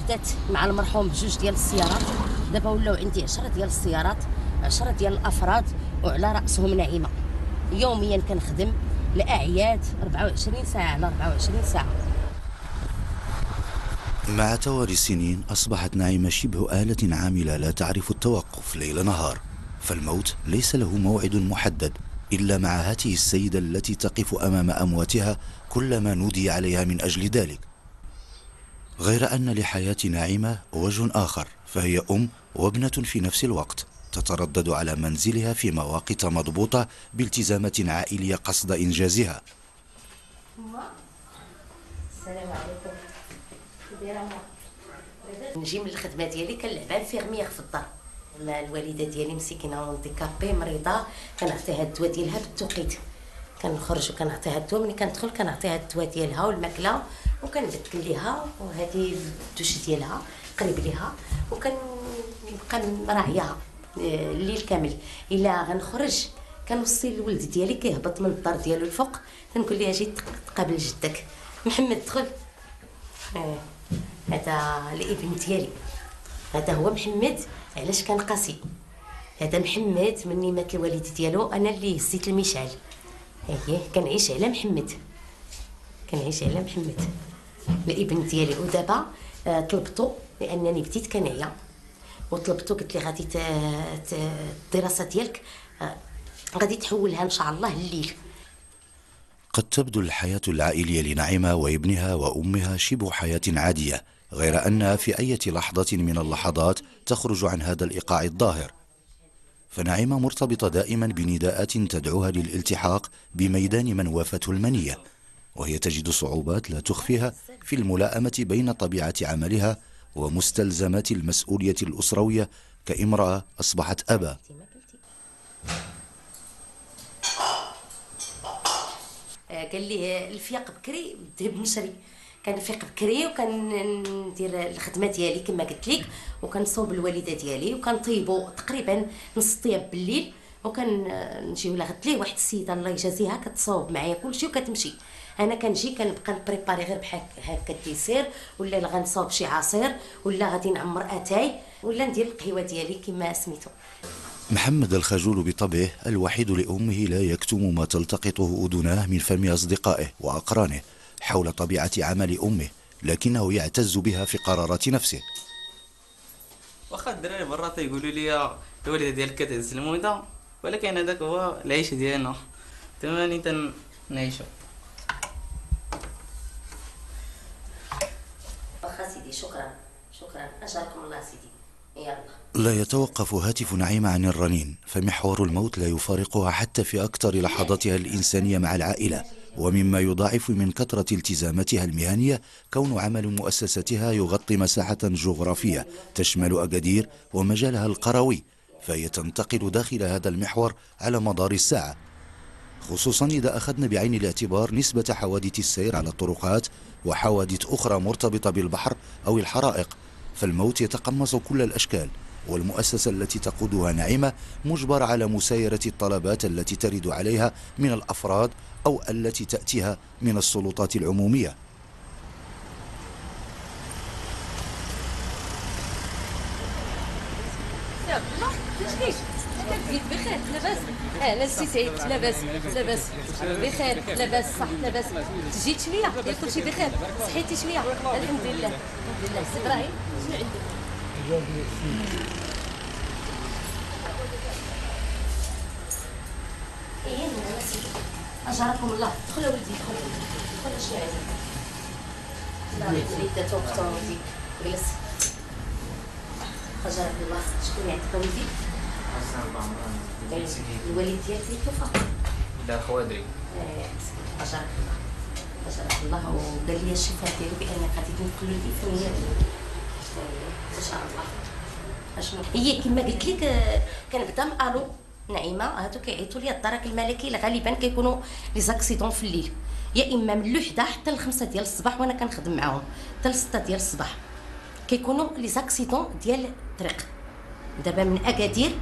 بدات مع المرحوم ب2 ديال السيارات، دابا ولاو عندي 10 ديال السيارات، 10 ديال الأفراد وعلى رأسهم نعيمة. يوميا كنخدم الأعياد 24 ساعة على 24 ساعة. مع توالي السنين أصبحت نعيمة شبه آلة عاملة لا تعرف التوقف ليل نهار، فالموت ليس له موعد محدد إلا مع هذه السيدة التي تقف أمام أمواتها كلما نودي عليها من أجل ذلك. غير أن لحياة نعيمة وجه آخر، فهي أم وابنة في نفس الوقت، تتردد على منزلها في مواقيت مضبوطة بالتزامات عائلية قصد إنجازها. السلام عليكم. نجي من الخدمة ديالي كنلعب انفيرميير في الدار، الوالده ديالي مسكينه ونديكابي مريضه، كنعطيها الدواء ديالها بالتوقيت، كنخرج وكنعطيها الدواء، ملي كندخل كنعطيها الدواء ديالها والماكله وكنبدل ليها، وهذه الدوش ديالها قريب ليها، وكنبقى مراعياها الليل كامل. الا غنخرج كنوصي الولد ديالي كيهبط من الدار ديالو الفوق، كنقول ليه اجي تقابل جدك محمد دخل. هذا الابن ديالي، هذا هو محمد. علاش كان قاسي؟ هذا محمد مني مات الوالد ديالو انا اللي هزيت المشعل. كنعيش على محمد، كنعيش على محمد الابن ديالي. ودابا طلبته لانني بديت كنعيا، وطلبته قلت لي غادي الدراسه ديالك غادي تحولها ان شاء الله الليل. قد تبدو الحياة العائلية لنعيمة وابنها وأمها شبه حياة عادية، غير أنها في أي لحظة من اللحظات تخرج عن هذا الإيقاع الظاهر. فنعيمة مرتبطة دائما بنداءات تدعوها للالتحاق بميدان من وافته المنية، وهي تجد صعوبات لا تخفيها في الملائمة بين طبيعة عملها ومستلزمات المسؤولية الأسروية كامرأة أصبحت أبا. قال لي الفياق بكري الذهب نشري، كنفيق بكري وكندير الخدمه ديالي كما قلت لك، وكنصوب الوالده ديالي وكنطيبو تقريبا نص طياب بالليل، وكنجيو لها غد ليه واحد السيده الله يجازيها كتصاوب معايا كلشي وكتمشي. انا كنجي كنبقى نبريباري غير بحال هكا الديسير، ولا غنصاوب شي عصير، ولا غادي نعمر اتاي، ولا ندير القهوه ديالي كما سميتو. محمد الخجول بطبعه الوحيد لأمه لا يكتم ما تلتقطه أذناه من فم أصدقائه وأقرانه حول طبيعة عمل أمه، لكنه يعتز بها في قرارات نفسه. واخا الدراري برا تيقولوا لي الوالده ديالك كتهز المويده، ولكن هذاك هو العيش ديالنا تماني تنعيشو. واخا سيدي شكرا اجركم الله سيدي. يلا. لا يتوقف هاتف نعيمة عن الرنين، فمحور الموت لا يفارقها حتى في أكثر لحظاتها الإنسانية مع العائلة. ومما يضاعف من كثرة التزاماتها المهنية كون عمل مؤسستها يغطي مساحة جغرافية تشمل أكادير ومجالها القروي، فهي تنتقل داخل هذا المحور على مدار الساعة، خصوصا إذا أخذنا بعين الاعتبار نسبة حوادث السير على الطرقات وحوادث أخرى مرتبطة بالبحر أو الحرائق، فالموت يتقمص كل الأشكال. والمؤسسة التي تقودها نعيمة مجبرة على مسايرة الطلبات التي ترد عليها من الأفراد أو التي تأتيها من السلطات العمومية. بخير لاباس؟ لا سي سعيد لاباس بخير لاباس صح لاباس. تجيت شويه ياك كلشي بخير؟ صحيتي شويه؟ الحمد لله سي ابراهيم شنو عندك؟ أجركم الله. دخل ولدي دخل شنو عندك؟ وليدة توقتو ولدي جلس. أجرك الله. شكون يعطيك ولدي؟ الوالد ديالك اللي توفى؟ لا خوادري. أجرك الله وقال لي الشفاء ديالو بأنك غادي تنقلوا لي فنيات إن شاء الله. أشنو؟ هي كما قلت لك كنبدا مالو نعيمه هادو كيعيطوا لي الدرك الملكي غالبا كيكونوا لي زاكسيدون في الليل، يا اما من الوحده حتى ل5 ديال الصباح وانا كنخدم معاهم حتى ل6 ديال الصباح كيكونوا لي زاكسيدون ديال الطريق. دابا من اكادير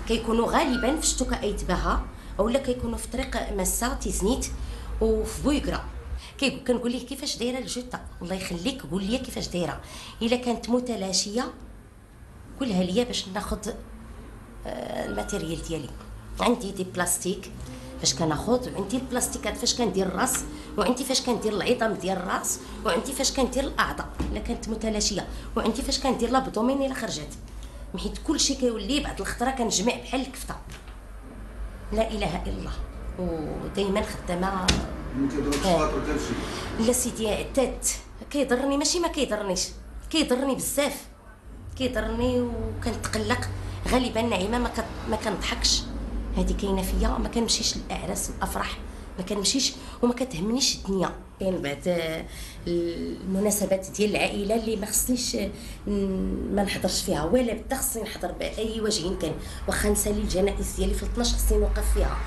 كيكونوا غالبا في شتوكا ايتباها اولا كيكونوا في طريق مسا تيزنيت وفي بويكرا. كنقول ليه كيفاش دايره الجثه، الله يخليك قول لي كيفاش دايره، الا كانت متلاشيه قولها ليا باش ناخذ الماتيريال ديالي. عندي دي بلاستيك فاش كناخذ، وعندي البلاستيكات فاش كندير الراس، وعندي فاش كندير العظام ديال الراس، وعندي فاش كندير الاعضاء الا كانت متلاشيه، وعندي فاش كندير لابدومين الا خرجت. حيت كلشي كيولي بعد الخطره كنجمع بحال الكفته. لا اله الا الله. ودائما خدامه لا سيدي عدات كيضرني، ماشي ما كيضرنيش، كيضرني بزاف، كيضرني وكنتقلق. غالبا نعيمه ما كنضحكش، هذه كاينه فيا، ما كنمشيش للاعراس الافراح، ما كنمشيش وما كتهمنيش الدنيا، كاين بعد المناسبات ديال العائله اللي ما خصنيش ما نحضرش فيها، ولا بدا خصني نحضر باي وجه كان، واخا نسالي الجنائز ديالي في 12 خصني نوقف فيها.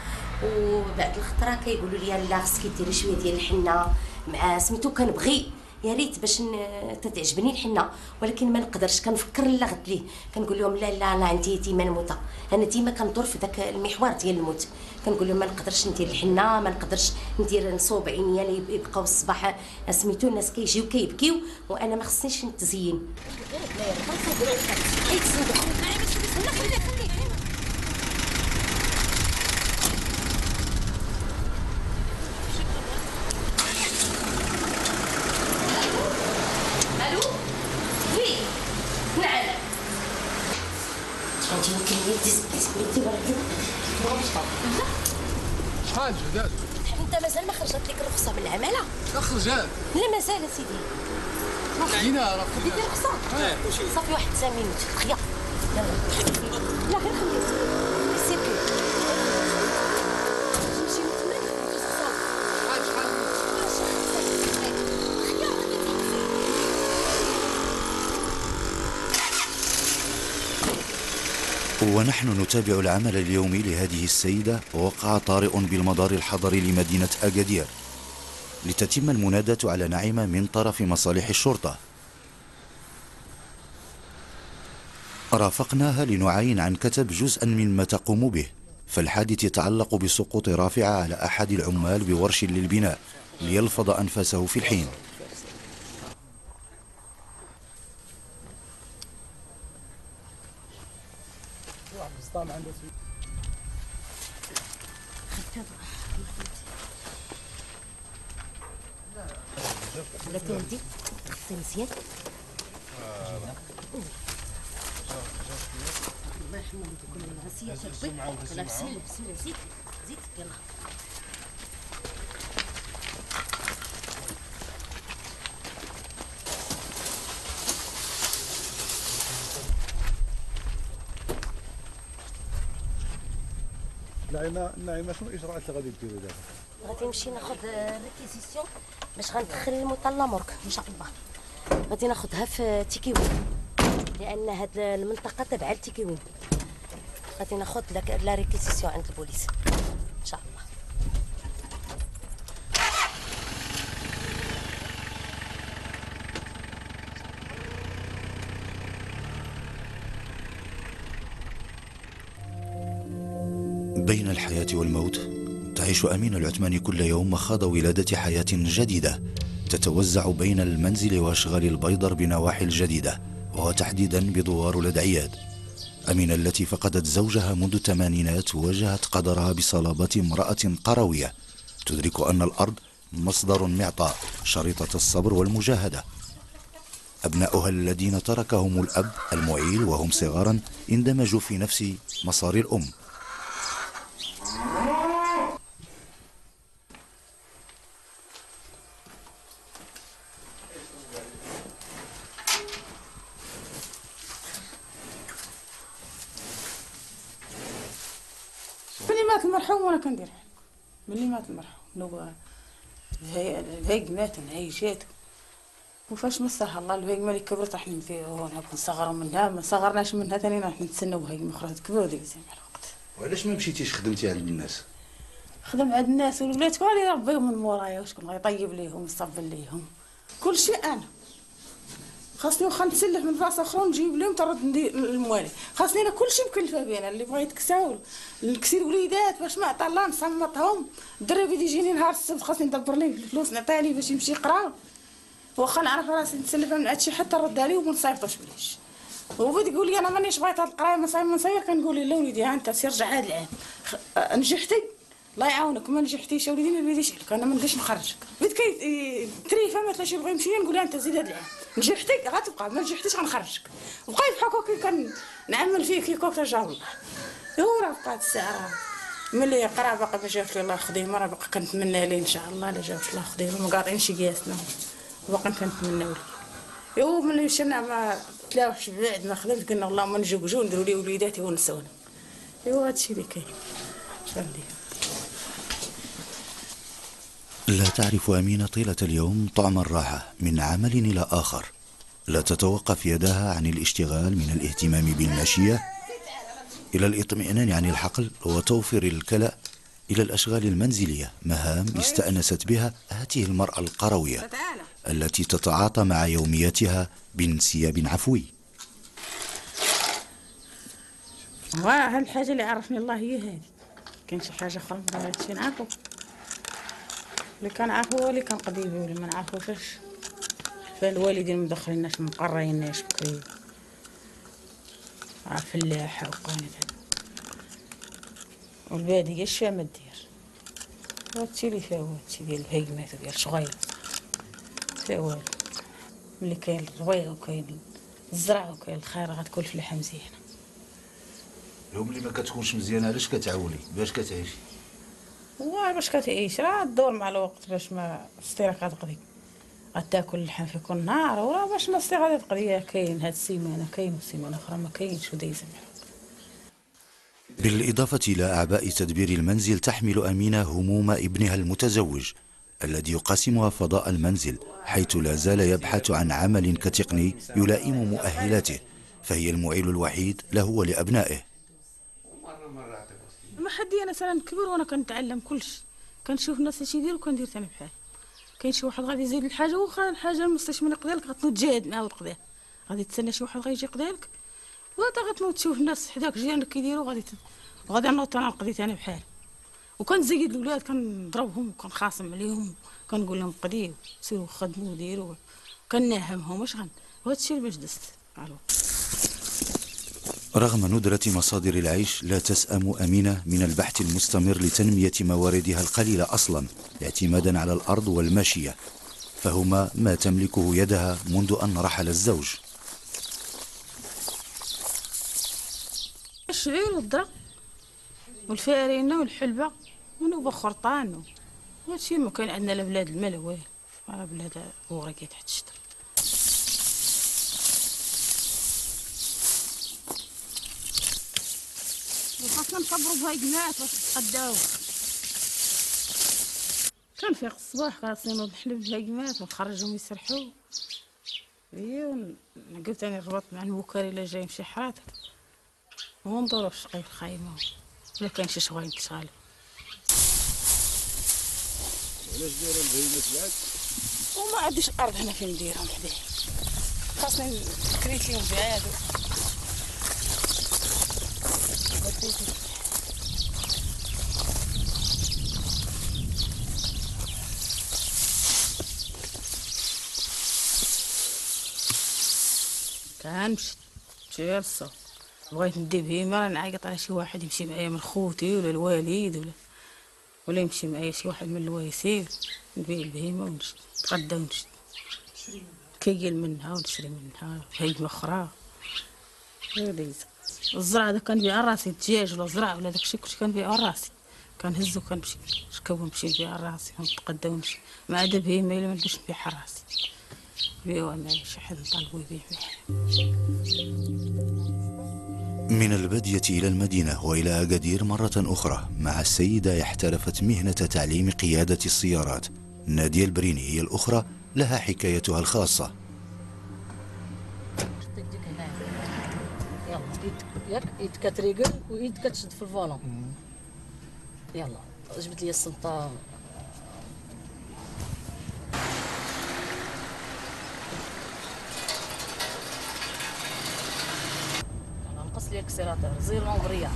وبعد الخطره كيقولوا لي لا خصك ديري شويه ديال الحنه مع سميتو، كنبغي يا ريت باش تعجبني الحنه، ولكن ما نقدرش. كنفكر لا غد ليه كنقول لهم لا لا انا عندي ديما الموتة، انا ديما كندور في داك المحور ديال الموت. كنقول لهم ما نقدرش ندير الحنه، ما نقدرش ندير نصوب عينيا اللي يبقاو الصباح سميتو الناس كيجيو كيبكيو وانا ما خصنيش نتزين. شحال جداد؟ انت مازال ما خرجت لك الرخصه من العماله؟ لا خرجات. لا مازال سيدي. خدينا راه خديتي الرخصه؟ صافي واحد 5 مينوت خيا. يلا لا غير خليه سيركل. نمشي نتمنى ونحن نتابع العمل اليومي لهذه السيدة، ووقع طارئ بالمدار الحضري لمدينة أكادير لتتم المناداة على نعيمة من طرف مصالح الشرطة. رافقناها لنعاين عن كتب جزءا مما تقوم به، فالحادث يتعلق بسقوط رافعة على أحد العمال بورش للبناء ليلفظ أنفاسه في الحين. ولكن ولدي غسل مزيان. الله يرحمه ولدي كل الغسيل تربي. يلا بسم الله بسم الله زيد زيد يلا. نعيمة شنو الإجراءات اللي غادي ديروا دابا؟ غادي نمشي ناخذ ريكيزيسيون باش غندخل المطلة مورك ان شاء الله. غادي ناخذها في تيكيوين لان هاد المنطقه تابعه لتيكيوين. غادي ناخذ لا ريكيزيسيون عند البوليس ان شاء الله. بين الحياة والموت تعيش أمينة العثماني كل يوم مخاض ولادة حياة جديدة تتوزع بين المنزل وأشغال البيضر بنواحي الجديدة، وتحديدا بدوار الأدعيات. أمينة التي فقدت زوجها منذ الثمانينات واجهت قدرها بصلابة امرأة قروية تدرك أن الأرض مصدر معطاء شريطة الصبر والمجاهدة. أبناؤها الذين تركهم الأب المعيل وهم صغارا اندمجوا في نفس مسار الأم. ملي مات المرحوم وانا كندير ملي مات المرحوم هو الهيق مات نعيشات وفاش مسها الله الهيق ملي كبرت راح فيه وانا كنت صغر منها ما صغرناش منها ثاني راح نتسناو هيق اخرى تكبر ديك زي مع الوقت. وعلاش ما مشيتيش خدمتي عند الناس؟ خدم عند الناس والولاد كون يربيهم من مورايا وشكون غيطيب ليهم ويصبر ليهم كل شيء انا خاصني واخا نتسلح من بلاصه اخرى ونجيب لهم ترد ندير الموالي. خاصني انا كلشي مكلفه بينا اللي بغيت كساول نكسي الوليدات باش ما عطا الله نصمتهم. الدري بيجي يجيني نهار السبت خاصني ندبر ليه الفلوس نعطيها ليه باش يمشي يقرا واخا نعرف راسي نتسلفها من هادشي حتى نردها ليه وما نصيفطوش بليش. هو بغيت يقول لي انا مانيش بغيت هاد القرايه ما نصير كنقول له لا وليدي ها انت سير رجع هاد العام نجحتي الله يعاونك ما نجحتيش يا وليدي ما بيديش لك انا ما نقدرش نخرجك. بغيت كيتريفه ما تلاش يبغي يمشي نقول انت زيد هاد العام نجحتي غتبقى ما نجحتيش غنخرجك. بقى بحال هكا كنعمل فيه كي كوك رجع الله. هو راه بقات الساعه ملي قرا باقي ما جاوش لي الله خديمه راه باقي كنتمنى ليه ان شاء الله لا جاوش الله خديمه ما قاطعينش قياسنا باقي كنتمناو ليه. يو ملي مشينا ما تلاوحش بعد ما خدمت قلنا اللهم نجوجو نديرو لي وليداتي ونساونا. ايوا هادشي اللي كاين. شنو ندير لا تعرف أمينة طيلة اليوم طعم الراحة من عمل إلى آخر. لا تتوقف يدها عن الاشتغال من الاهتمام بالماشية إلى الاطمئنان عن الحقل وتوفير الكلأ إلى الأشغال المنزلية، مهام استأنست بها هذه المرأة القروية التي تتعاطى مع يومياتها بانسياب عفوي. هالحاجة اللي عرفني الله هي هذه. كاين شي حاجة أخرى ما بغيتش نعرفو. اللي كان عارفو هو اللي كان قضيبي، واللي ما نعرفوش فالوالدين مدخليناش مقريناش بكري. عارف اللاحة وقانت والبادية الشا ما دير. هادشي اللي فيها هادشي ديال الهيمات وديال الشغير فيها والو. ملي كاين الرواية وكاين الزرع وكاين الخير غتكون فلاحة مزيانة. يوم اللي ما كتكونش مزيانة علاش كتعولي؟ باش كتعيشي؟ باش كتعيش راه تدور مع الوقت باش ما ستيرك غتقضي. غتاكل اللحم في كل نهار وراه باش ما ستير غادي تقضيها. كاين هاد السيمانة كاين والسيمانة أخرى ما كاينش ودايزة. بالإضافة إلى أعباء تدبير المنزل، تحمل أمينة هموم ابنها المتزوج الذي يقاسمها فضاء المنزل، حيث لا زال يبحث عن عمل كتقني يلائم مؤهلاته، فهي المعيل الوحيد له ولأبنائه. ما حدي انا مثلا كبر وانا كنتعلم كلشي، كنشوف الناس اش يديروا وكندير انا بحال. كاين شي واحد غادي يزيد الحاجه واخا الحاجه المستشفى يقضي لك غتنوض تجاهد معاه وتقضيها. غادي تستنى شي واحد غيجي يقضي لك وانت غتنوض تشوف الناس حداك جيرانك كيديروا غادي نوض انا نقضي انا بحال. وكنزيد الاولاد كنضربهم وكنخاصم عليهم كنقول لهم قضيو سيروا خدموا وديروا كناهمهم واش وهذا الشيء باش دزت. رغم ندرة مصادر العيش لا تسأم أمينة من البحث المستمر لتنمية مواردها القليلة أصلا، اعتمادا على الأرض والماشية، فهما ما تملكه يدها منذ أن رحل الزوج. الشعير والذرة والفارينة والحلبة ونوبة خرطان وهادشي ما كاين عندنا لا بلاد الماء لا والو، راه بلاد ورقي تحت الشجر. خاصنا نكبروا بهايدمات باش نتقداو. كنفيق الصباح خاصني نوض نحلب بهايدمات ونخرجهم يسرحوا. قلت انا ربطت مع البكاري الا جاي يمشي حرات ونضرب في شقي الخايمه ولا كاين شي شغايم تشغال. علاش دايره البهيمات بعد؟ وما عنديش ارض هنا فين نديرهم حدايا، خاصني كريت ليهم بعاد. كنمشي للصوت بغيت ندي بهيمه راه نعيط على شي واحد يمشي معايا من خوتي ولا الوالد ولا يمشي معايا شي واحد من الويسير نبيع البهيمه ونشري نتغدى ونشري كيل منها ونشري منها بهيمه اخرى. الزرع هذا كنبيع راسي، الدجاج ولا الزرع ولا داكشي كلشي كنبيع راسي، كنهزو كنمشي نشكو ونمشي نبيع راسي ونتقدى ونمشي. ما عدا بهيمه الا ما نبغيش نبيع راسي نبيعوها معايا شي حد نطالبو يبيع معايا. من البادية إلى المدينة وإلى أكادير مرة أخرى مع السيدة احترفت مهنة تعليم قيادة السيارات. نادية البريني هي الأخرى، لها حكايتها الخاصة. ياك يد كتريقل ويد كتشد في الفولون. يلا جبت لي السلطه. نقص لي الكسيراتور زير لونبرياج.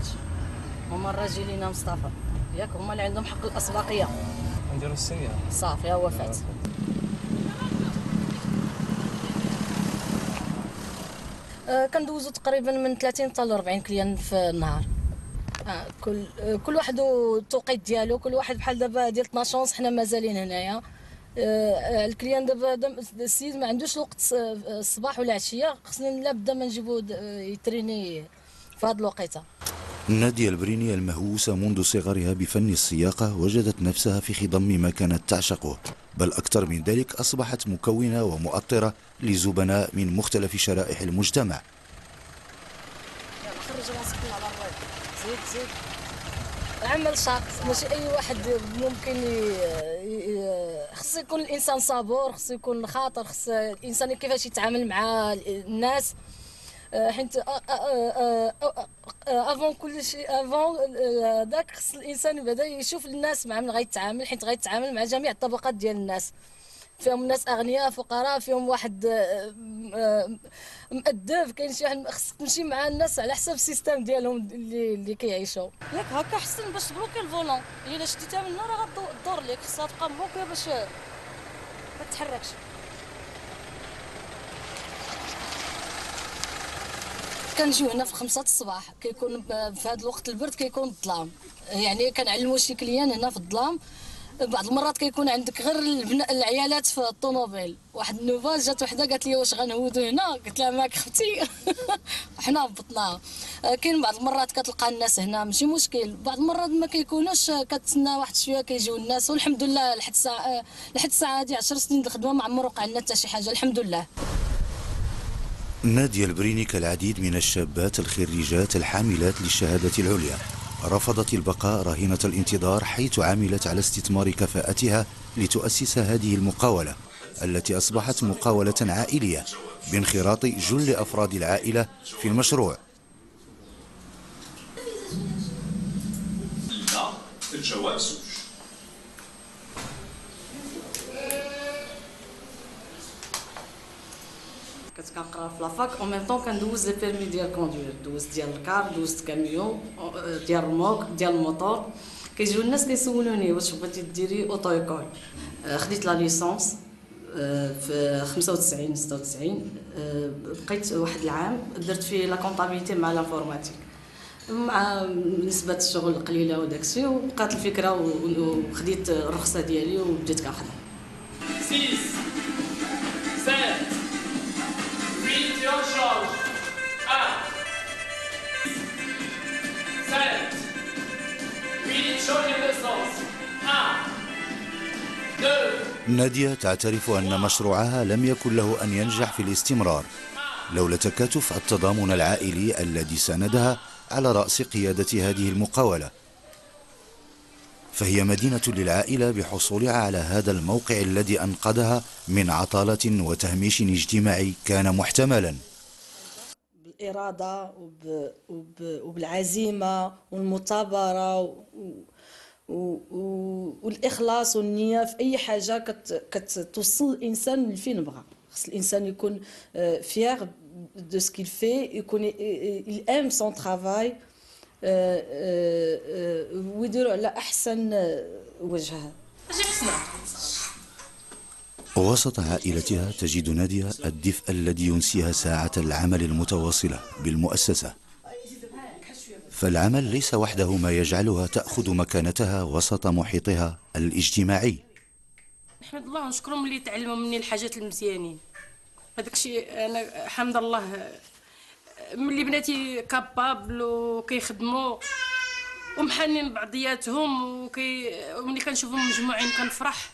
هما الراجلين مصطفى ياك هما اللي عندهم حق الاسبقيه. نديرو السنيه صافي هو فات. كندوزو تقريبا من 30 حتى ل 40 كليان في النهار. كل واحد التوقيت ديالو، كل واحد بحال دابا ديال 12 حنا مازالين هنايا. الكليان دابا السيد ما عندوش الوقت الصباح ولا العشيه، خصنا لابد ما نجيبو يتريني في هذه الوقيته. نادية البريني المهووسة منذ صغرها بفن السياقة وجدت نفسها في خضم ما كانت تعشقه، بل أكثر من ذلك أصبحت مكونة ومؤطرة لزبناء من مختلف شرائح المجتمع. يلا خرج راسك على الراي، زيد عمل شاق، ماشي اي واحد ممكن خص يكون الانسان صبور، خص يكون خاطر، خص الانسان كيفاش يتعامل مع الناس. حيت افون كل شيء، افون داك خص الانسان بدا يشوف الناس مع من غيتعامل، حيت غيتعامل مع جميع الطبقات ديال الناس، فيهم ناس اغنياء فقراء، فيهم واحد مؤدب، كاين شي واحد خصك تمشي مع الناس على حسب السيستم ديالهم اللي كيعيشوا. ياك هكا احسن باش تبلوكي الفولون، الا شديتها من هنا راه غدور ليك، خصها تبقى مبلوكيه باش ما تتحركش. كنجيو هنا في 5 الصباح، كيكون في هذا الوقت البرد كيكون الظلام، يعني كنعلموا شي كليان هنا في الظلام. بعض المرات كيكون عندك غير العيالات في الطوموبيل. واحد النوفال جات وحده قالت لي واش غنهودوا هنا، قلت لها ماك اختي حنا هبطناها. كاين بعض المرات كتلقى الناس هنا ماشي مشكل، بعض المرات ما كيكونوش، كتسنى واحد شويه كيجيو الناس، والحمد لله لحد الساعه هذه 10 سنين الخدمه ما عمر وقع لنا حتى شي حاجه الحمد لله. نادية البريني كالعديد من الشابات الخريجات الحاملات للشهادة العليا رفضت البقاء رهينة الانتظار، حيث عملت على استثمار كفاءتها لتؤسس هذه المقاولة التي أصبحت مقاولة عائلية بانخراط جل أفراد العائلة في المشروع. الجواب زوج. كنت كنقرا في لافاك اون ميم طون كندوز لي بيرمي ديال كوندوير، دوزت ديال الكار، دوزت كاميون، ديال الموك، ديال الموطور. كيجيو الناس كيسولوني واش بغيتي ديري اوتو ايكول. خديت لا ليسونس في 95 96. بقيت واحد العام درت فيه لا كونطابيليتي مع لانفورماتيك، مع نسبه الشغل قليله وداكشي، وبقات الفكره وخديت الرخصه ديالي وبديت كنخدم. 6 7 8 charge 1 7 8 charge distance 1 2. نادية تعترف أن مشروعها لم يكن له أن ينجح في الاستمرار لولا تكاتف التضامن العائلي الذي ساندها على رأس قيادة هذه المقاولة، فهي مدينة للعائلة بحصولها على هذا الموقع الذي أنقذها من عطالة وتهميش اجتماعي كان محتملا. بالإرادة وبالعزيمة والمثابرة والإخلاص والنية في أي حاجة كتوصل الإنسان لفين بغى. خص الإنسان يكون فيغ دو سكيل في، يكون il aime son travail ويديروا على أحسن وجه. وسط عائلتها تجد نادية الدفء الذي ينسيها ساعة العمل المتواصلة بالمؤسسة، فالعمل ليس وحده ما يجعلها تأخذ مكانتها وسط محيطها الاجتماعي. نحمد الله ونشكرهم اللي تعلموا مني الحاجات المزيانين. هذاك الشيء انا الحمد لله ملي بناتي كابابل وكيخدموا ومحنين بعضياتهم وملي كنشوفهم مجموعين كنفرح.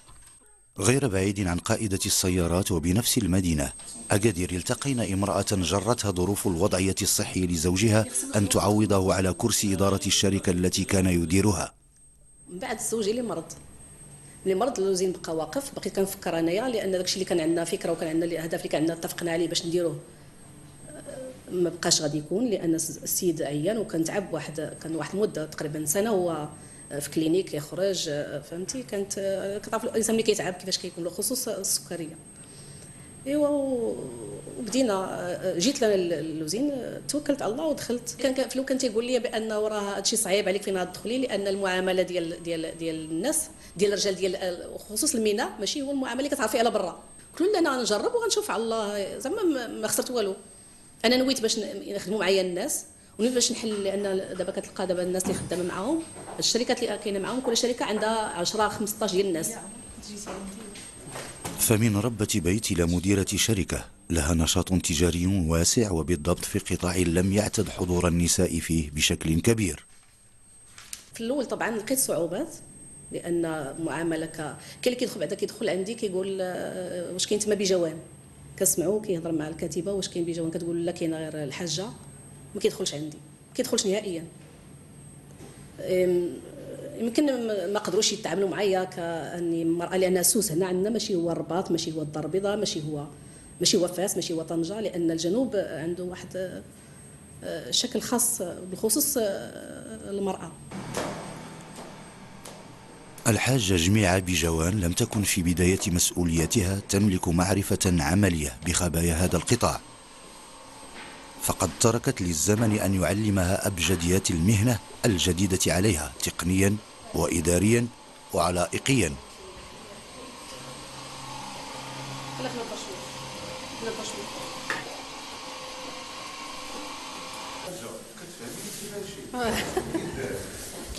غير بعيد عن قائدة السيارات وبنفس المدينة أكادير التقينا امرأة جرتها ظروف الوضعية الصحي لزوجها أن تعوضه على كرسي إدارة الشركة التي كان يديرها. من بعد زوجي اللي مرض اللوزين بقى واقف، بقيت كنفكر انايا لان داكشي اللي كان عندنا فكره وكان عندنا الهدف اللي كان عندنا اتفقنا عليه باش نديروه ما بقاش غادي يكون، لان السيد عيان وكان تعب كان واحد المده تقريبا سنه هو في كلينيك يخرج، فهمتي. كتعرف الانسان ملي كيتعب كيفاش كيكون له، خصوص السكريه. ايوا وبدينا جيت للوزين، توكلت على الله ودخلت. كان تيقول لي بان راه هادشي صعيب عليك فين غتدخلي، لان المعامله ديال الناس ديال الرجال ديال خصوص المينا ماشي هو المعامله اللي كتعرفي على برا. قلت له انا غنجرب وغنشوف على الله، زعما ما خسرت والو. انا نويت باش يخدموا معايا الناس ونويت باش نحل، لان دابا كتلقى دابا الناس اللي خدامه معاهم الشركات اللي كاينه معاهم كل شركه عندها 10 15 ديال الناس. فمن ربة بيت إلى مديرة شركة لها نشاط تجاري واسع، وبالضبط في قطاع لم يعتد حضور النساء فيه بشكل كبير. في الاول طبعا لقيت صعوبات، لان المعامله كاين اللي كيدخل بعدا كيدخل عندي كيقول واش كاين تما بجوان، كنسمعو كيهضر مع الكاتبه واش كاين بجوان، كتقول لا كاين غير الحاجه، ما كيدخلش عندي، ما كيدخلش نهائيا. يمكن ما قدروش يتعاملوا معايا كاني مرأة، لان سوس هنا عندنا ماشي هو الرباط، ماشي هو الدار البيضاء، ماشي هو فاس، ماشي هو طنجة، لان الجنوب عنده واحد شكل خاص بخصوص المرأة. الحاجة جميعة بجوان لم تكن في بداية مسؤوليتها تملك معرفة عملية بخبايا هذا القطاع، فقد تركت للزمن أن يعلمها أبجديات المهنة الجديدة عليها تقنيا وإداريا وعلائقيا.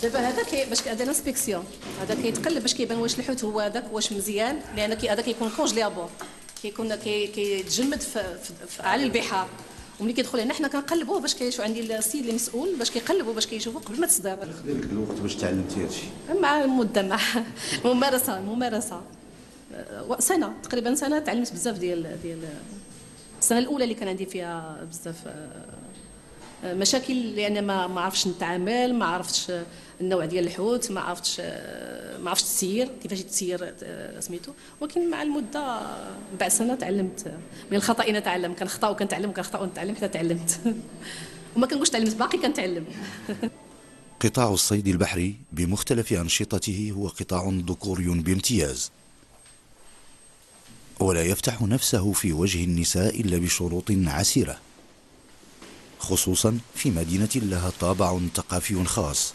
دابا هذا باش هذا انسبيكسيون، هذا كيتقلب باش كيبان واش الحوت هو هذاك واش مزيان، لان هذا كيكون كونجلي ابور، كيكون كيتجمد في اعلى البحار، وملي كيدخل هنا حنا كنقلبوه باش كيشوف عندي السيد اللي مسؤول باش كيقلبوا باش كيشوفوا قبل ما تصدر. خدي لك الوقت باش تعلمتي هذا الشيء؟ مع المده، مع الممارسه سنه تقريبا، سنه تعلمت بزاف ديال السنه الاولى اللي كان عندي فيها بزاف مشاكل، لان ما عرفتش نتعامل، ما عرفتش النوع ديال الحوت، ما عرفتش التسيير، كيفاش يتسير سميتو، ولكن مع المده بعد سنه تعلمت. من الخطا نتعلم، كنخطا وكنتعلم، كنخطا ونتعلم حتى تعلمت وما كنقولش تعلمت، باقي كنتعلم. قطاع الصيد البحري بمختلف أنشطته هو قطاع ذكوري بامتياز، ولا يفتح نفسه في وجه النساء إلا بشروط عسيرة، خصوصا في مدينة لها طابع ثقافي خاص.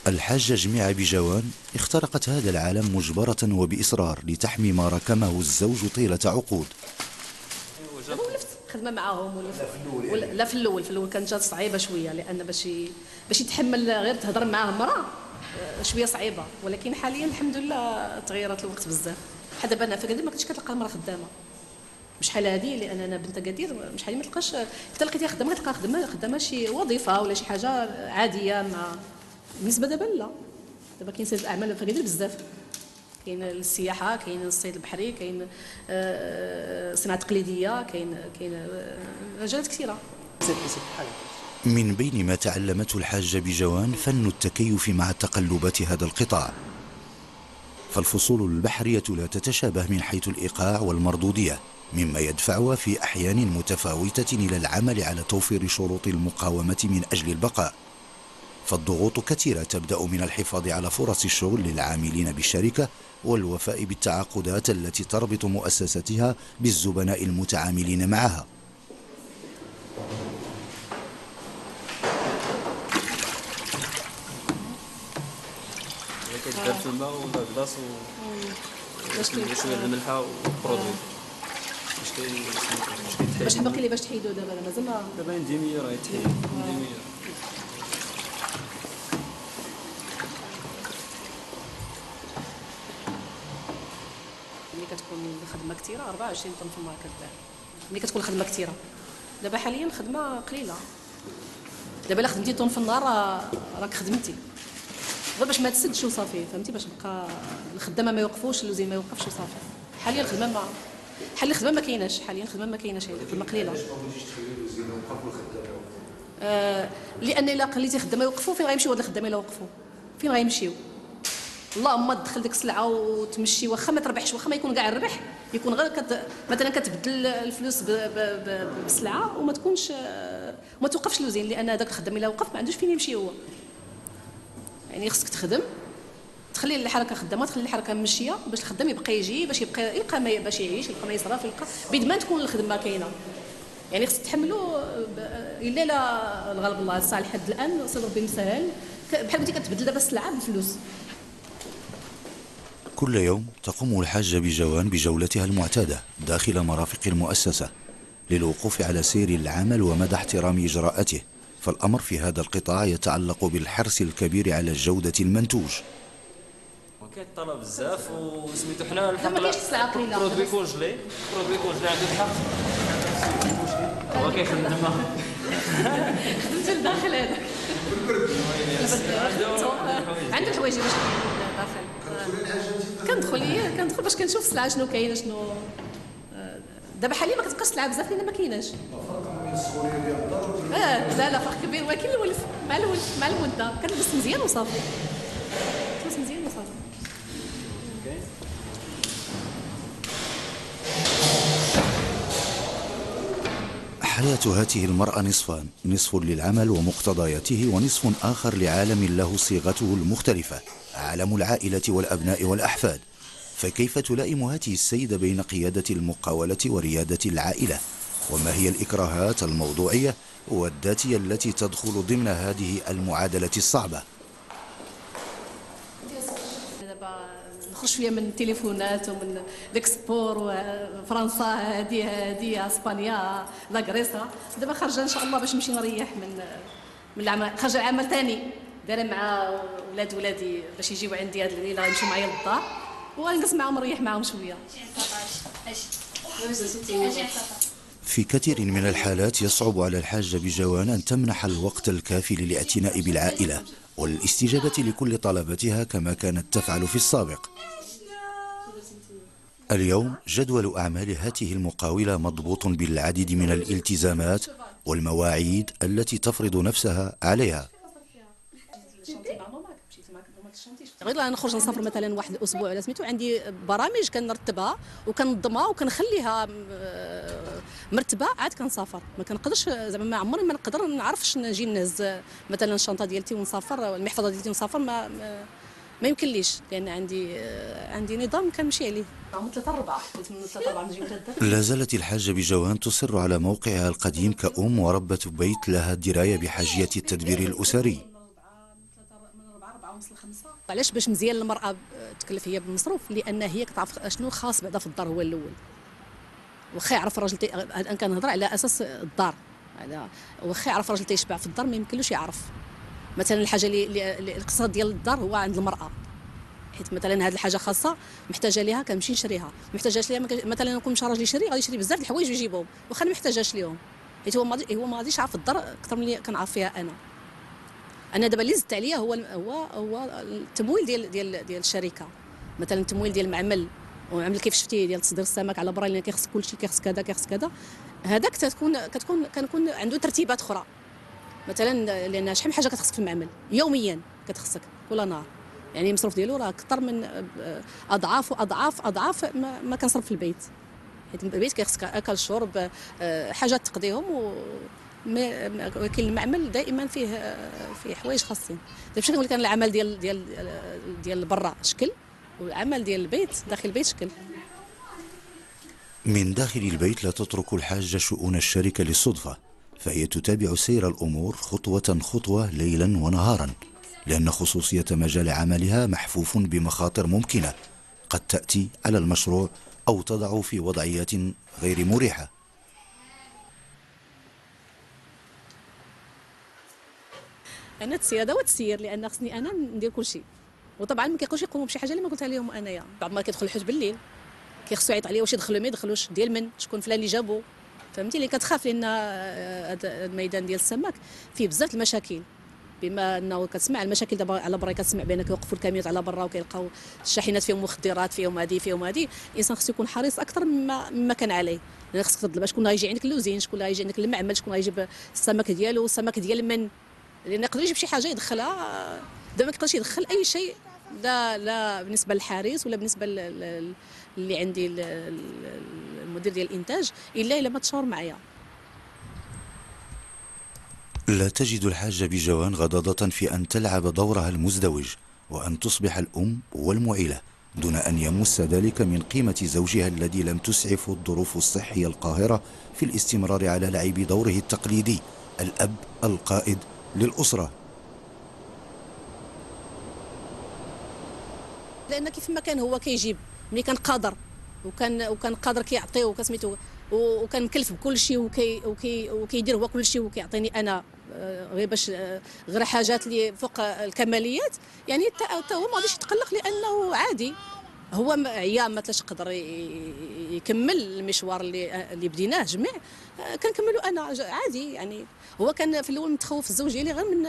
الحاجة جميعة بجوان اخترقت هذا العالم مجبرة وبإصرار لتحمي ما ركمه الزوج طيلة عقود. ولفت خدمة معاهم لا في الأول كانت جات صعيبة شوية، لأن باش يتحمل غير تهضر معاه مرأة شوية صعيبة، ولكن حاليا الحمد لله تغيرت الوقت بزاف. بحال دابا أنا في أكادير ما كنتش كتلقى المرأة خدامة بشحال هذه، لان انا بنت اكادير شحال ما تلقاش، حتى لقيتيها خدامه كتلقى خدامه شي وظيفه ولا شي حاجه عاديه. مع بالنسبه دابا لا، دابا كاين سيد الاعمال في اكادير بزاف، كاين السياحه، كاين الصيد البحري، كاين صناعه تقليديه، كاين مجالات كثيره. من بين ما تعلمته الحاجة بجوان فن التكيف مع تقلبات هذا القطاع، فالفصول البحرية لا تتشابه من حيث الإيقاع والمردودية، مما يدفعها في أحيان متفاوتة إلى العمل على توفير شروط المقاومة من أجل البقاء. فالضغوط كثيرة، تبدأ من الحفاظ على فرص الشغل للعاملين بالشركة والوفاء بالتعاقدات التي تربط مؤسستها بالزبناء المتعاملين معها. كيتدار في الماء ولا كلاص وشويه الملحه وبرودوي باش باقي لي باش تحيدو دابا مازال دابا نديميه راه يتحيد نديميه. ملي كتكون الخدمه كثيره 24 طن في النهار كدار، ملي كتكون الخدمه كثيره. دابا حاليا الخدمه قليله، دابا الا خدمتي طن في النهار راك خدمتي غير باش ما تسدش وصافي، فهمتي، باش بقى الخدامه ما يوقفوش، اللوزين ما يوقفش وصافي. حاليا الخدمه ما كايناش، حاليا الخدمه ما كايناش، الخدمه قليله. لان الا خليتي خدامه يوقفوا، فين غيمشيو هاد الخدامه الا وقفوا؟ فين غيمشيو؟ اللهم تدخل ديك السلعه وتمشي، واخا ما تربحش، واخا ما يكون كاع الربح، يكون غير مثلا كتبدل الفلوس بسلعه وما تكونش ما توقفش لوزين، لان هذاك الخدام الا وقف ما عندوش فين يمشي هو. يعني خصك تخدم، تخلي الحركه خدامه، تخلي الحركه ممشيه باش الخدام يبقى يجي، باش يلقى باش يعيش، يلقى ما يصرف، يلقى بيد ما تكون الخدمه كاينه. يعني خصك تحملوا الا لا الغالب الله الساعه لحد الان صدر ربي مسهل، بحال قلتي كتبدل دابا السلعه بالفلوس. كل يوم تقوم الحاجة بجوان بجولتها المعتادة داخل مرافق المؤسسة للوقوف على سير العمل ومدى احترام إجراءاته، فالأمر في هذا القطاع يتعلق بالحرص الكبير على جودة المنتوج. كيطلب بزاف وسميتو حنا الحق برودوي كونجلي عنده الحق هو كيخدم تما خدمت لداخل هذا عنده الحوايج باش داخل كندخل باش كنشوف السلعه شنو كاينه شنو. دابا حاليا ما كتبقاش السلعه بزاف لان ما كايناش. لا فرق كبير، ولكن الولف مع المده كنلبس مزيان وصافي. كنلبس مزيان وصافي. حياة هذه المرأة نصفان، نصف للعمل ومقتضياته، ونصف آخر لعالم له صيغته المختلفة، عالم العائلة والأبناء والأحفاد. فكيف تلائم هذه السيدة بين قيادة المقاولة وريادة العائلة؟ وما هي الإكراهات الموضوعية والذاتية التي تدخل ضمن هذه المعادلة الصعبة؟ نخرج شويه من التليفونات ومن ليكسبور وفرنسا هذه اسبانيا لا غريسا. دابا خارجه ان شاء الله باش نمشي نريح من العمل، خارجه عمل ثاني دايره مع ولادي باش يجيو عندي هذه الليله يمشيو معايا للدار وغنجلس معاهم نريح معاهم شويه. في كثير من الحالات يصعب على الحاجة بجوان أن تمنح الوقت الكافي للاعتناء بالعائلة والاستجابة لكل طلباتها كما كانت تفعل في السابق. اليوم جدول أعمال هذه المقاولة مضبوط بالعديد من الالتزامات والمواعيد التي تفرض نفسها عليها. غير نخرج نسافر مثلا واحد الاسبوع ولا سميتو، عندي برامج كنرتبها وكنظمها وكنخليها مرتبه، عاد كنسافر. ما كنقدرش زعما، ما عمري ما نقدر نعرفش نجي نهز مثلا الشنطه ديالتي ونسافر، المحفظه ديالتي ونسافر، ما يمكنليش، لان عندي نظام كنمشي عليه. من 3-4 نجي لا زالت الحاجة بجوان تصر على موقعها القديم كأم وربة بيت لها دراية بحاجية التدبير الأسري. علاش؟ باش مزيان المراه تكلف هي بالمصروف، لان هي كتعرف شنو خاص بعدا في الدار هو الاول. واخا يعرف الراجل الان كنهضر على اساس الدار، واخا يعرف الراجل تيشبع في الدار ما يمكنلوش يعرف مثلا الحاجه اللي الاقتصاد ديال الدار هو عند المراه، حيت مثلا هذه الحاجه خاصه محتاجه ليها كنمشي نشريها، ما محتاجاش ليها مثلا نكون مشى راجل يشري غادي يشري بزاف د الحوايج ويجيبهم واخا ما محتاجاش ليهم، حيت هو ما غاديش يعرف الدار اكثر من اللي كنعرف فيها انا دابا اللي زدت عليا هو التمويل ديال الشركه، مثلا التمويل ديال المعمل، وعمل كيف شفتي ديال تصدير السمك على برا، لان كيخص كلشي، كيخص كذا، هذاك كنكون عنده ترتيبات اخرى، مثلا لان شحال من حاجه كتخصك في المعمل يوميا كتخصك كل نهار، يعني المصروف ديالو راه اكثر من اضعاف ما كنصرف في البيت، حيت البيت كيخصك اكل شرب حاجات تقضيهم ولكن المعمل دائما فيه حوايج خاصين. باش كنقول لك انا العمل ديال برا شكل، والعمل ديال البيت داخل البيت شكل. من داخل البيت لا تترك الحاجة شؤون الشركة للصدفة، فهي تتابع سير الأمور خطوة ليلا ونهارا، لأن خصوصية مجال عملها محفوف بمخاطر ممكنة قد تأتي على المشروع أو تضع في وضعيات غير مريحة. انا السياده والتسيير، لان خصني انا ندير كل شيء، وطبعا ما كيبقاوش يقوموا بشي حاجه اللي ما قلتها لهم انايا. بعض ما كيدخل الحوت بالليل كيخصو يعيط عليه واش يدخلوا ما يدخلوش، ديال من شكون فلان اللي جابو، فهمتي؟ اللي كتخاف، لان هذا الميدان ديال السمك فيه بزاف المشاكل، بما انه كتسمع المشاكل دابا على برا، كتسمع بان كيوقفوا الكاميونات على برا وكيلقاو الشاحنات فيهم مخدرات، فيهم هذه، الانسان خصو يكون حريص اكثر مما كان عليه، لان خصك تطلب شكون غيجي عندك اللوزين، شكون غيجي عندك المعمل، شكون غيجيب السمك ديالو، السمك ديال من، لان يقدر يجيب شي حاجه يدخلها، دابا ما يقدرش يدخل اي شيء، لا بالنسبه للحارس ولا بالنسبه اللي عندي المدير ديال الانتاج، الا ما تشاور معايا. لا تجد الحاجة بجوان غضاضة في أن تلعب دورها المزدوج وأن تصبح الأم والمعيلة، دون أن يمس ذلك من قيمة زوجها الذي لم تسعفه الظروف الصحية القاهرة في الاستمرار على لعب دوره التقليدي، الأب القائد للأسرة. لأن كيف ما كان هو كيجيب، ملي كان قادر وكان قادر كيعطي وكسميتو، وكان مكلف بكل شيء وكيدير هو كل شيء وكيعطيني انا غير باش غير حاجات اللي فوق الكماليات، يعني حتى هو ما غاديش يتقلق، لانه عادي هو عيا ما تلاش يقدر يكمل المشوار اللي بديناه جميع، كنكملو انا عادي. يعني هو كان في الاول متخوف الزوج ديالي غير من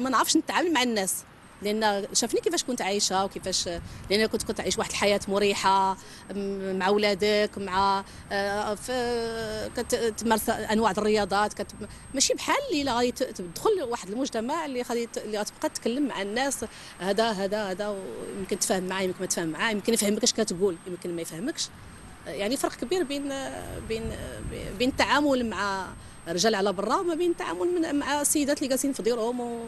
ما نعرفش نتعامل مع الناس، لان شافني كيفاش كنت عايشه وكيفاش، لان كنت عايش واحد الحياه مريحه مع ولادك، مع كتمارس انواع الرياضات، ماشي بحال اللي غادي تدخل واحد المجتمع اللي غتبقى تتكلم مع الناس هذا يمكن تفهم معاه يمكن ما تفهم معاه، يمكن يفهمك اش كتقول يمكن ما يفهمكش. يعني فرق كبير بين التعامل مع رجال على برا وما بين التعامل مع السيدات اللي جالسين في ديورهم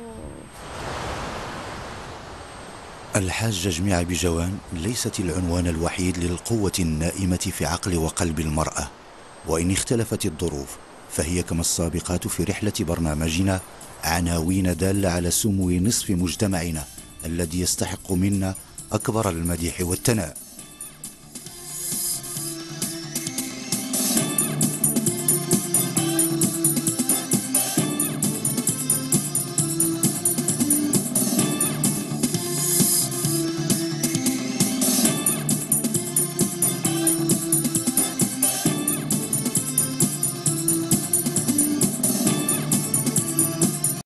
الحاجة جميع بجوان ليست العنوان الوحيد للقوة النائمة في عقل وقلب المرأة، وإن اختلفت الظروف فهي كما السابقات في رحلة برنامجنا عناوين دالة على سمو نصف مجتمعنا الذي يستحق منا أكبر المديح والثناء.